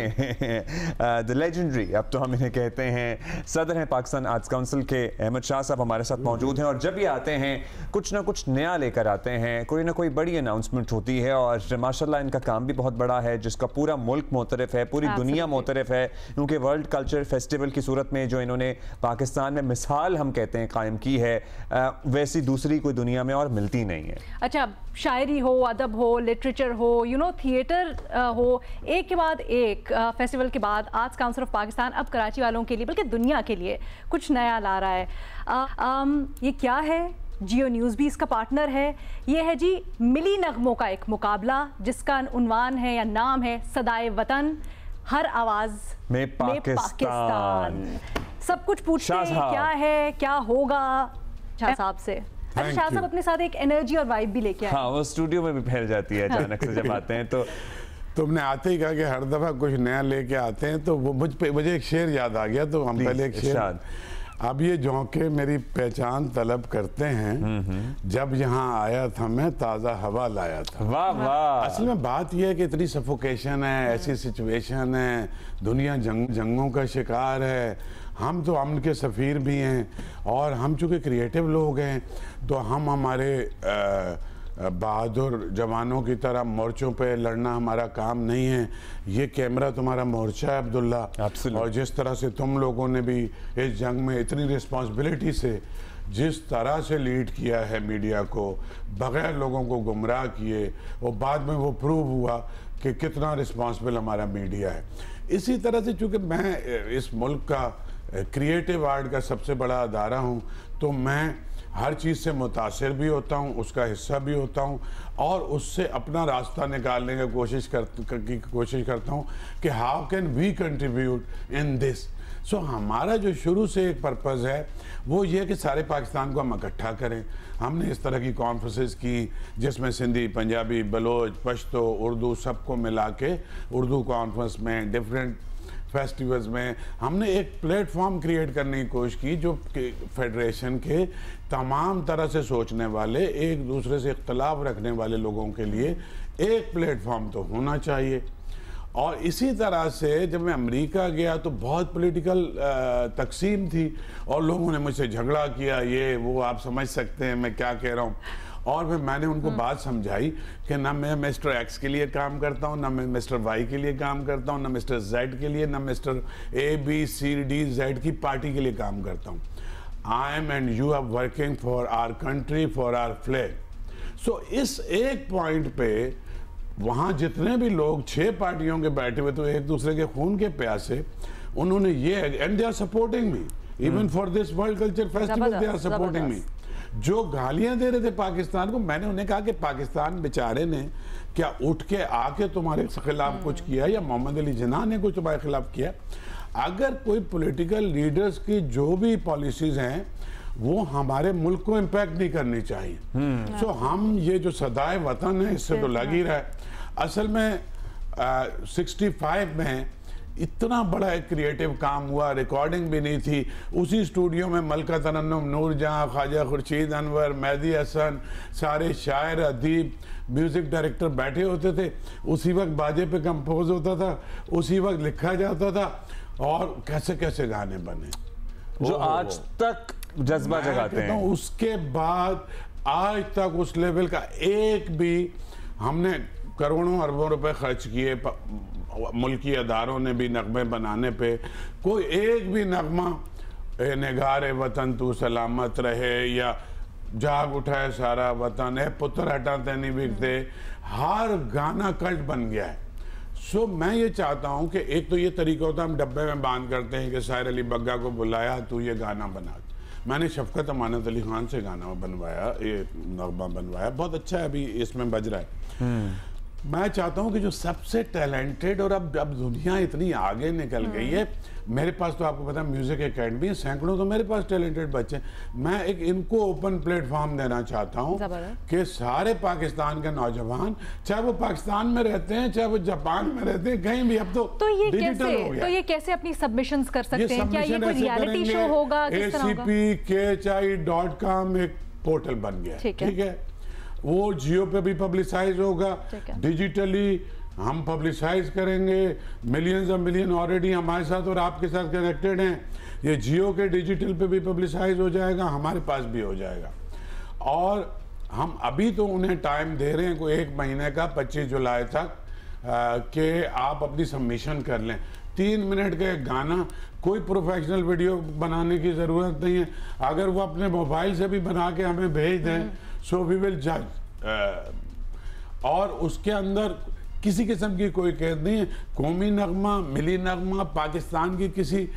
द लेजेंडरी, अब तो हम इन्हें कहते हैं, सदर हैं पाकिस्तान आर्ट्स काउंसिल के अहमद शाह साहब हमारे साथ मौजूद हैं। और जब ये आते हैं कुछ ना कुछ नया लेकर आते हैं, कोई ना कोई बड़ी अनाउंसमेंट होती है और माशाल्लाह इनका काम भी बहुत बड़ा है जिसका पूरा मुल्क मोतरफ है, पूरी दुनिया मोतरफ है, क्योंकि वर्ल्ड कल्चर फेस्टिवल की सूरत में जो इन्होंने पाकिस्तान में मिसाल हम कहते हैं कायम की है, वैसी दूसरी कोई दुनिया में और मिलती नहीं है। अच्छा, शायरी हो, अदब हो, लिटरेचर हो, थिएटर हो, एक के बाद एक फेस्टिवल के बाद आर्ट्स काउंसिल ऑफ पाकिस्तान अब कराची वालों के लिए बल्कि दुनिया के लिए कुछ नया ला रहा है। ये क्या है? जियो न्यूज़ भी इसका पार्टनर है। ये है जी मिली नगमों का एक मुकाबला जिसका उन्वान है या नाम है सदाए वतन, हर आवाज़ में पाकिस्तान। सब कुछ पूछते हैं क्या है, क्या होगा शाह साहब से। अच्छा, शाह साहब अपने साथ एक एनर्जी और वाइब भी लेके आए। हाँ, वो स्टूडियो में भी फैल जाती है अचानक से जब आते हैं। तो तुमने आते ही कहा कि हर दफ़ा कुछ नया लेके आते हैं, तो वो मुझे एक शेर याद आ गया, तो हम पहले एक शेर। अब ये झोंके मेरी पहचान तलब करते हैं, जब यहाँ आया था मैं ताज़ा हवा लाया था। वाह वाह। असल में बात यह है कि इतनी सफोकेशन है, ऐसी सिचुएशन है, दुनिया जंगों का शिकार है, हम तो अमन के सफ़ीर भी हैं और हम चूँकि क्रिएटिव लोग हैं तो हम हमारे बहादुर जवानों की तरह मोर्चों पे लड़ना हमारा काम नहीं है। ये कैमरा तुम्हारा मोर्चा है अब्दुल्ला, और जिस तरह से तुम लोगों ने भी इस जंग में इतनी रिस्पॉन्सिबिलिटी से जिस तरह से लीड किया है मीडिया को, बगैर लोगों को गुमराह किए, और बाद में वो प्रूव हुआ कि कितना रिस्पॉन्सिबल हमारा मीडिया है। इसी तरह से चूँकि मैं इस मुल्क का क्रिएटिव आर्ट का सबसे बड़ा अदारा हूँ, तो मैं हर चीज़ से मुतासिर भी होता हूँ, उसका हिस्सा भी होता हूँ और उससे अपना रास्ता निकालने की कोशिश करता हूँ कि how can we contribute in this. So हमारा जो शुरू से एक पर्पज़ है वो ये कि सारे पाकिस्तान को हम इकट्ठा करें। हमने इस तरह की कॉन्फ्रेंसेस की जिसमें सिंधी, पंजाबी, बलोच, पश्तो, उर्दू सबको मिला के उर्दू कॉन्फ्रेंस में, डिफरेंट फेस्टिवल्स में हमने एक प्लेटफॉर्म क्रिएट करने की कोशिश की जो फेडरेशन के तमाम तरह से सोचने वाले, एक दूसरे से इख्तलाफ रखने वाले लोगों के लिए एक प्लेटफॉर्म तो होना चाहिए। और इसी तरह से जब मैं अमेरिका गया तो बहुत पॉलिटिकल तकसीम थी और लोगों ने मुझसे झगड़ा किया, ये वो, आप समझ सकते हैं मैं क्या कह रहा हूँ। और फिर मैंने उनको बात समझाई कि ना मैं मिस्टर एक्स के लिए काम करता हूँ, ना मैं मिस्टर वाई के लिए काम करता हूँ, ना मिस्टर जेड के लिए, ना mister A B C D Z की पार्टी के लिए काम करता हूँ। I am and you are working for our country, for our flag. So इस एक पॉइंट पे वहाँ जितने भी लोग 6 पार्टियों के बैठे हुए तो एक दूसरे के खून के प्यासे, उन्होंने ये, and they are supporting me even for this world culture festival, they are supporting me. जो गालियां दे रहे थे पाकिस्तान को, मैंने उन्हें कहा कि पाकिस्तान बेचारे ने क्या उठ के आके तुम्हारे खिलाफ कुछ किया या मोहम्मद अली जिन्ना ने कुछ तुम्हारे खिलाफ किया? अगर कोई पॉलिटिकल लीडर्स की जो भी पॉलिसीज हैं वो हमारे मुल्क को इम्पैक्ट नहीं करनी चाहिए। सो हम ये जो सदाए वतन है इससे तो लग ही रहा है। असल में 65 में इतना बड़ा एक क्रिएटिव काम हुआ, रिकॉर्डिंग भी नहीं थी। उसी स्टूडियो में मलका तरन्नुम, नूरजहां, ख्वाजा खुर्शीद अनवर, मेहदी हसन, सारे शायर, अदीब, म्यूजिक डायरेक्टर बैठे होते थे। उसी वक्त बाजे पे कंपोज होता था, उसी वक्त लिखा जाता था और कैसे कैसे गाने बने जो आज तक जज्बा जगाते हैं। उसके बाद आज तक उस लेवल का एक भी, हमने करोड़ों अरबों रुपए खर्च किए, मुल्की अदारों ने भी नगमे बनाने पे, कोई एक भी नगमा निगारे वतन तू सलामत रहे या जाग उठाए सारा वतन, है पुत्र हटाते नहीं बिकते, हर गाना कल्ट बन गया है। सो मैं ये चाहता हूँ कि एक तो ये तरीका होता है हम डब्बे में बांध करते हैं कि साहिर अली बग्गा को बुलाया तू ये गाना बना। मैंने शफकत अमानत अली खान से गाना बनवाया, ये नगमा बनवाया, बहुत अच्छा है, अभी इसमें बज रहा है। मैं चाहता हूं कि जो सबसे टैलेंटेड, और अब दुनिया इतनी आगे निकल गई है, मेरे पास तो आपको पता है म्यूजिक एकेडमी है, सैकड़ों तो मेरे पास टैलेंटेड बच्चे हैं। मैं एक इनको ओपन प्लेटफॉर्म देना चाहता हूं कि सारे पाकिस्तान के नौजवान, चाहे वो पाकिस्तान में रहते हैं चाहे वो जापान में रहते हैं, कहीं भी, अब तो ये डिजिटल हो गया। तो ये कैसे अपनी सबमिशंस कर सकते हैं? क्या ये कोई रियलिटी शो होगा? ACPKHI.com एक पोर्टल बन गया, ठीक है। वो जियो पे भी पब्लिसाइज होगा, डिजिटली हम पब्लिसाइज करेंगे। मिलियंस ऑफ मिलियन ऑलरेडी हमारे साथ और आपके साथ कनेक्टेड हैं। ये जियो के डिजिटल पे भी पब्लिसाइज हो जाएगा, हमारे पास भी हो जाएगा। और हम अभी तो उन्हें टाइम दे रहे हैं कोई 1 महीने का, 25 जुलाई तक, कि आप अपनी सबमिशन कर लें। 3 मिनट का एक गाना, कोई प्रोफेशनल वीडियो बनाने की ज़रूरत नहीं है। अगर वो अपने मोबाइल से भी बना के हमें भेज दें, सो वी विल जज। और उसके अंदर किसी किस्म की कोई कैद नहीं है। कौमी नगमा, मिली नगमा, पाकिस्तान की किसी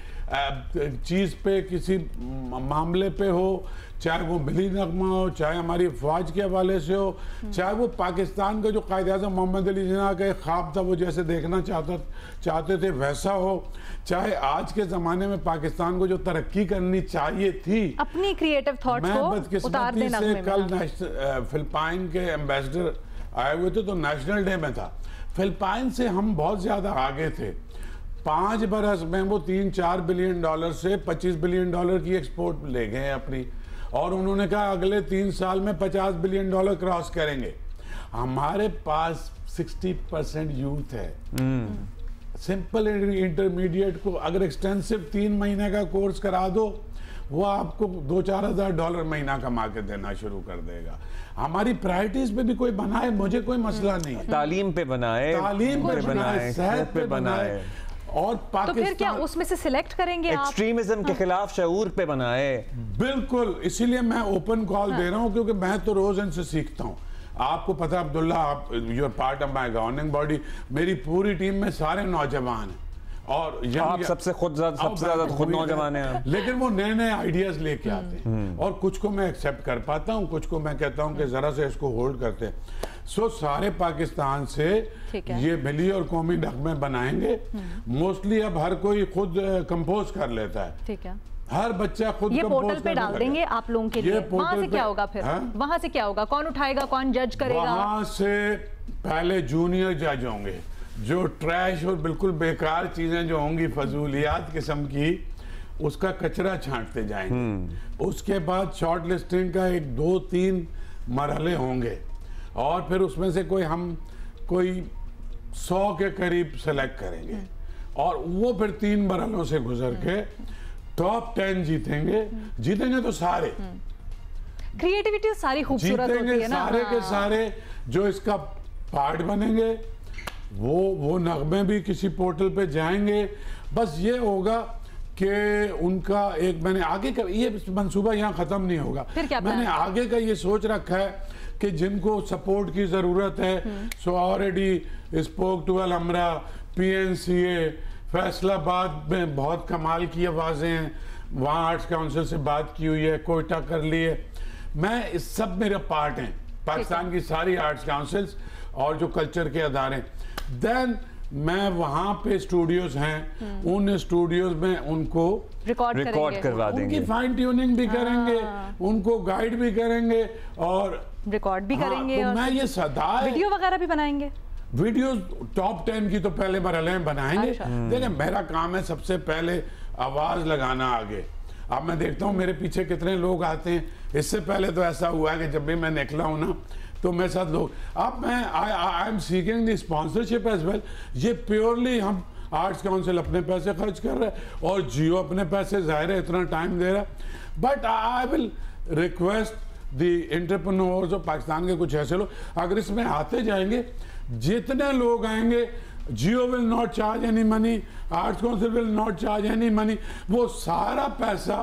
चीज़ पे, किसी मामले पे हो, चाहे वो मिली नगमा हो, चाहे हमारी अफवाज के हवाले से हो, चाहे वो पाकिस्तान का जो कायद-ए-आज़म मोहम्मद अली जिन्ना का एक ख्वाब था, वो जैसे देखना चाहते थे वैसा हो, चाहे आज के ज़माने में पाकिस्तान को जो तरक्की करनी चाहिए थी, अपनी क्रिएटिव थॉट्स को उतार देना। मैं बदकिस्मती से कल फिलिपाइन के एम्बेसडर आए हुए थे, तो नेशनल डे में था। फिलिपाइन से हम बहुत ज़्यादा आगे थे। 5 बरस में वो $3-4 बिलियन से $25 बिलियन की एक्सपोर्ट ले गए अपनी, और उन्होंने कहा अगले 3 साल में $50 बिलियन क्रॉस करेंगे। हमारे पास 60% यूथ है। सिंपल इंटरमीडिएट को अगर एक्सटेंसिव 3 महीने का कोर्स करा दो, वो आपको $2-4 हज़ार महीना कमा के देना शुरू कर देगा। हमारी प्रायोरिटीज पे भी कोई बनाए, मुझे कोई मसला नहीं है। तालीम पे बनाए, सेहत पे बनाए, और तो फिर क्या उसमें से सिलेक्ट करेंगे आप? एक्सट्रीमिज्म के खिलाफ शऊर पे बनाए। बिल्कुल, इसीलिए मैं ओपन कॉल दे रहा हूँ, क्योंकि मैं तो रोज इनसे सीखता हूँ। आपको पता अब्दुल्ला, आप you are part of my governing body, मेरी पूरी टीम में सारे नौजवान हैं, और आप सबसे ज्यादा खुद नौजवान हैं, लेकिन वो नए नए आइडियाज लेके आते हैं, और कुछ को मैं एक्सेप्ट कर पाता हूँ, कुछ को मैं कहता हूँ कि जरा से इसको होल्ड करते हैं। सो सारे पाकिस्तान से ये मिली और कौमी नगमे बनाएंगे। मोस्टली अब हर कोई खुद कंपोज कर लेता है। ठीक है, हर बच्चा खुद ये पोर्टल पे डाल देंगे आप लोगों के लिए। वहां से क्या होगा फिर? वहां से क्या होगा? कौन उठाएगा, कौन जज करेगा? वहां से पहले जूनियर जज होंगे, जो ट्रैश और बिल्कुल बेकार चीजें जो होंगी, फजूलियात किस्म की, उसका कचरा छांटते जाएंगे। उसके बाद शॉर्ट लिस्टिंग का 1, 2, 3 मरहले होंगे, और फिर उसमें से कोई 100 के करीब सेलेक्ट करेंगे, और वो फिर 3 मरहलों से गुजर के टॉप 10 जीतेंगे तो सारे। क्रिएटिविटी सारी खूबसूरत होती है ना, सारे के सारे जो इसका पार्ट बनेंगे, वो नगमे भी किसी पोर्टल पे जाएंगे। बस ये होगा कि उनका एक, मैंने आगे का ये मंसूबा यहाँ खत्म नहीं होगा, मैंने आगे का ये सोच रखा है कि जिनको सपोर्ट की जरूरत है, so already spoke to Alhamra, PNCA, Faisalabad में बहुत कमाल की आवाज़ें हैं, वहाँ आर्ट्स काउंसिल से बात की हुई है, कोयटा कर लिए। मैं इस सब मेरा पार्ट हैं, पाकिस्तान की सारी आर्ट्स काउंसिल्स और जो कल्चर के अदारे। देन मैं वहाँ पे स्टूडियोज हैं, उन स्टूडियोज में उनको रिकॉर्ड करवा देंगे, उनकी फाइन ट्यूनिंग भी करेंगे, उनको गाइड भी करेंगे और रिकॉर्ड भी करेंगे। तो मैं ये सदा वीडियो वगैरह भी बनाएंगे। वीडियो टॉप 10 की तो पहले मरहले में बनाएंगे। देखिए मेरा काम है सबसे पहले आवाज लगाना आगे। अब मैं देखता हूँ मेरे पीछे कितने लोग आते हैं। इससे पहले तो ऐसा हुआ है कि जब भी मैं निकला हूँ ना तो मेरे साथ लोग, अब मैं I am seeking the sponsorship as well. ये प्योरली हम आर्ट्स काउंसिल अपने पैसे खर्च कर रहे हैं और जियो अपने पैसे, जाहिर है इतना टाइम दे रहा है। But I will request the entrepreneurs of Pakistan के कुछ ऐसे लोग, अगर इसमें आते जाएंगे, जितने लोग आएंगे, Geo will not charge any money, Arts Council will not charge any money. वो सारा पैसा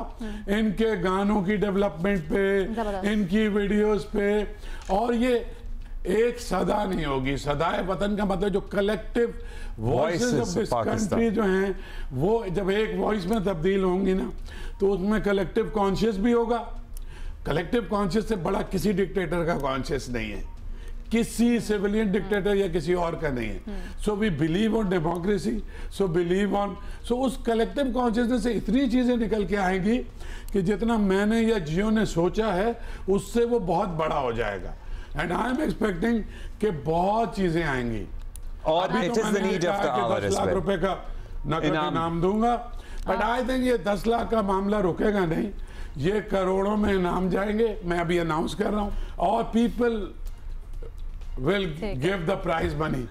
इनके गानों की डेवलपमेंट पे, इनकी वीडियोस पे, और ये एक सदा नहीं होगी। सदाए वतन का मतलब जो collective voices of this country जो हैं, वो जब एक वॉइस में तब्दील होंगी ना तो उसमें कलेक्टिव कॉन्शियस भी होगा। कलेक्टिव कॉन्शियस से बड़ा किसी डिक्टेटर का कॉन्शियस नहीं है, किसी सिविलियन डिक्टेटर या किसी और का नहीं है। So we believe on democracy, so believe on, so उस कलेक्टिव कॉन्शियसनेस से इतनी चीजें निकल के आएंगी कि जितना मैंने या जियो ने सोचा है उससे वो बहुत बड़ा हो जाएगा। एंड आई एम एक्सपेक्टिंग कि बहुत चीजें आएंगी। और अभी तो मैंने कहा कि 10 लाख रुपए का इनाम दूंगा, बट आई थिंक ये 10 लाख का मामला रुकेगा नहीं, ये करोड़ों में इनाम जाएंगे। मैं अभी अनाउंस कर रहा हूँ। और people will give the prize money.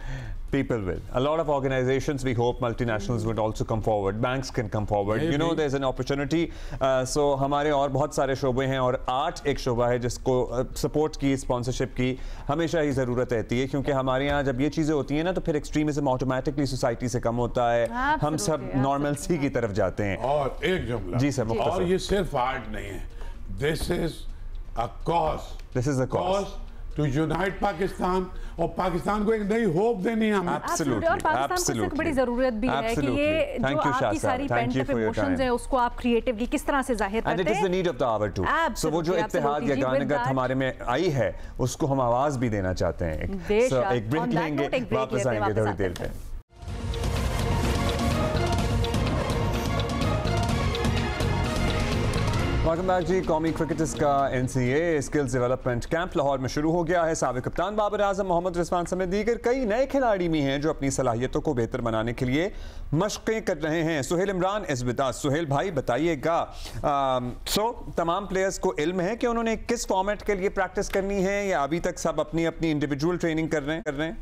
People will. A lot of organizations, we hope multinationals would also come forward. Banks can come forward. You know, there's an opportunity. So हमारे और बहुत सारे शोबे हैं और आर्ट एक शोबा है जिसको सपोर्ट की, स्पॉन्सरशिप की हमेशा ही ज़रूरत रहती है, क्योंकि हमारे यहाँ जब ये चीज़ें होती हैं ना तो फिर एक्सट्रीमिज्म ऑटोमेटिकली सोसाइटी से कम होता है, हम सब नॉर्मलसी की तरफ जाते हैं। और एक जुमला जी सर, और ये सिर्फ आर्ट नहीं है, this is a cause, this is a cause to unite Pakistan और पाकिस्तान को एक नई होप देनी है हमें। Absolutely, और पाकिस्तान को बड़ी जरूरत भी है कि ये जो आपकी सारी पेंट अप इमोशंस हैं उसको आप क्रिएटिवली किस तरह से जाहिर करते हैं। And it is the need of the hour too. So वो जो इत्तेहाद या गानगत हमारे में आई है उसको हम आवाज भी देना चाहते हैं। So एक ब्रेक लेंगे, वापस आएंगे थोड़ी देर में। वेलकम बैक जी। कौमी क्रिकेटर्स का NCA skills development camp Lahore में शुरू हो गया है। साबिक कप्तान बाबर आजम, मोहम्मद रिजवान समेत दीगर कई नए खिलाड़ी भी हैं जो अपनी सलाहियतों को बेहतर बनाने के लिए मशक़ें कर रहे हैं। सुहेल इमरान इस बिता, सुहेल भाई बताइएगा, तमाम प्लेयर्स को इल्म है कि उन्होंने किस फॉर्मेट के लिए प्रैक्टिस करनी है या अभी तक सब अपनी अपनी इंडिविजुअल ट्रेनिंग कर रहे हैं?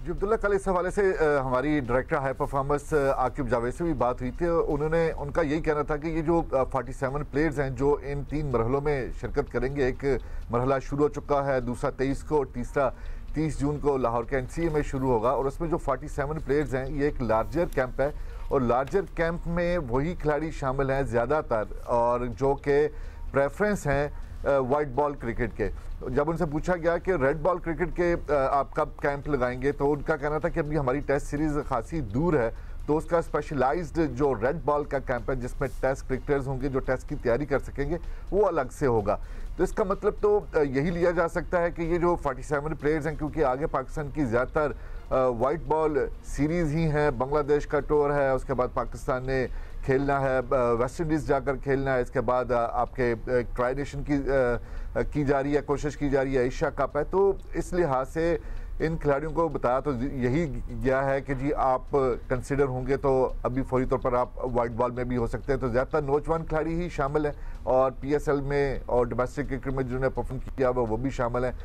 जी अब्दुल्ला, कल इस हवाले से हमारी director high performance Aqib Javed से भी बात हुई थी। उनका यही कहना था कि ये जो 47 प्लेयर्स हैं जो इन 3 मरहलों में शिरकत करेंगे, एक मरहला शुरू हो चुका है, दूसरा 23 को और तीसरा 30 जून को लाहौर के NCA में शुरू होगा। और उसमें जो 47 प्लेयर्स हैं ये एक लार्जर कैंप है और लार्जर कैंप में वही खिलाड़ी शामिल हैं ज़्यादातर और जो कि प्रेफरेंस हैं वाइट बॉल क्रिकेट के। जब उनसे पूछा गया कि रेड बॉल क्रिकेट के आप कब कैंप लगाएंगे तो उनका कहना था कि अभी हमारी टेस्ट सीरीज़ खासी दूर है, तो उसका स्पेशलाइज्ड जो रेड बॉल का कैंप है जिसमें टेस्ट क्रिकेटर्स होंगे जो टेस्ट की तैयारी कर सकेंगे वो अलग से होगा। तो इसका मतलब तो यही लिया जा सकता है कि ये जो 47 प्लेयर्स हैं, क्योंकि आगे पाकिस्तान की ज़्यादातर वाइट बॉल सीरीज़ ही हैं, बांग्लादेश का टूर है, उसके बाद पाकिस्तान ने खेलना है, वेस्ट इंडीज़ जाकर खेलना है, इसके बाद आपके ट्राई नेशन की जा रही है, कोशिश की जा रही है, एशिया कप है। तो इस लिहाज से इन खिलाड़ियों को बताया तो यही गया है कि जी आप कंसिडर होंगे तो अभी फौरी तौर पर आप वाइट बॉल में भी हो सकते हैं। तो ज़्यादातर नौजवान खिलाड़ी ही शामिल हैं और PSL में और डोमेस्टिक क्रिकेट में जिन्होंने परफॉर्म किया वो भी शामिल हैं।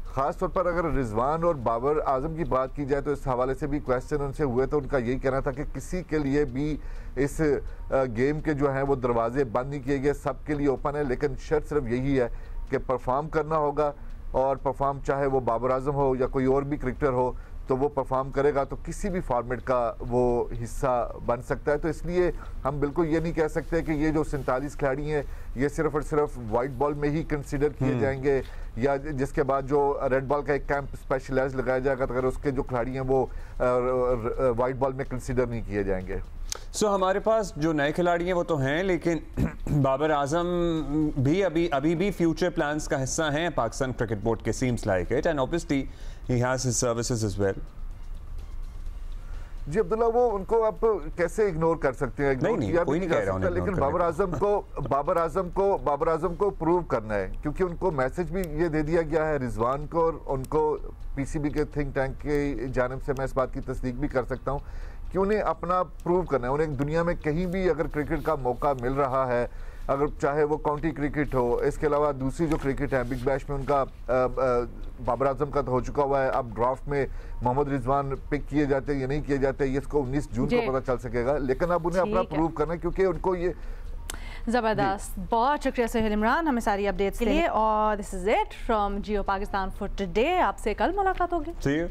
ख़ास तौर पर अगर रिजवान और बाबर आजम की बात की जाए तो इस हवाले से भी क्वेश्चन उनसे हुए तो उनका यही कहना था कि किसी के लिए भी इस गेम के जो हैं वो दरवाजे बंद नहीं किए गए, सब के लिए ओपन है, लेकिन शर्त सिर्फ यही है कि परफॉर्म करना होगा और परफॉर्म चाहे वो बाबर आजम हो या कोई और भी क्रिकेटर हो तो वो परफॉर्म करेगा तो किसी भी फॉर्मेट का वो हिस्सा बन सकता है। तो इसलिए हम बिल्कुल ये नहीं कह सकते कि ये जो 47 खिलाड़ी हैं ये सिर्फ और सिर्फ वाइट बॉल में ही कंसीडर किए जाएंगे या जिसके बाद जो रेड बॉल का एक कैंप स्पेशलाइज लगाया जाएगा तो अगर उसके जो खिलाड़ी हैं वो वाइट बॉल में कंसीडर नहीं किए जाएंगे। हमारे पास जो नए खिलाड़ी हैं वो तो हैं, लेकिन बाबर आजम भी अभी भी फ्यूचर प्लान्स का हिस्सा हैं पाकिस्तान क्रिकेट बोर्ड के, seems like it, and obviously he has his services as well. जी अब्दुल्ला, वो उनको आप कैसे इग्नोर कर सकते हैं? कोई नहीं कह रहा हूं, लेकिन बाबर आजम को प्रूव करना है, क्योंकि उनको मैसेज भी ये दे दिया गया है रिजवान को और उनको PCB के थिंक टैंक की जानिब से मैं इस बात की तस्दीक भी कर सकता हूँ कि उन्हें अपना प्रूव करना है। उन्हें दुनिया में कहीं भी अगर क्रिकेट का मौका मिल रहा है, अगर चाहे वो काउंटी क्रिकेट हो, इसके अलावा दूसरी जो क्रिकेट है बिग बैश में उनका बाबर आजम का तो हो चुका हुआ है, अब ड्राफ्ट में मोहम्मद रिजवान पिक किए जाते हैं या नहीं किए जाते ये इसको 19 जून को पता चल सकेगा, लेकिन अब उन्हें अपना प्रूव करना है क्योंकि उनको ये ज़बरदस्त। बहुत शुक्रिया सुहेल इमरान हमें सारी अपडेट्स के लिए और this is it from Jio Pakistan for today. आपसे कल मुलाकात होगी। See you.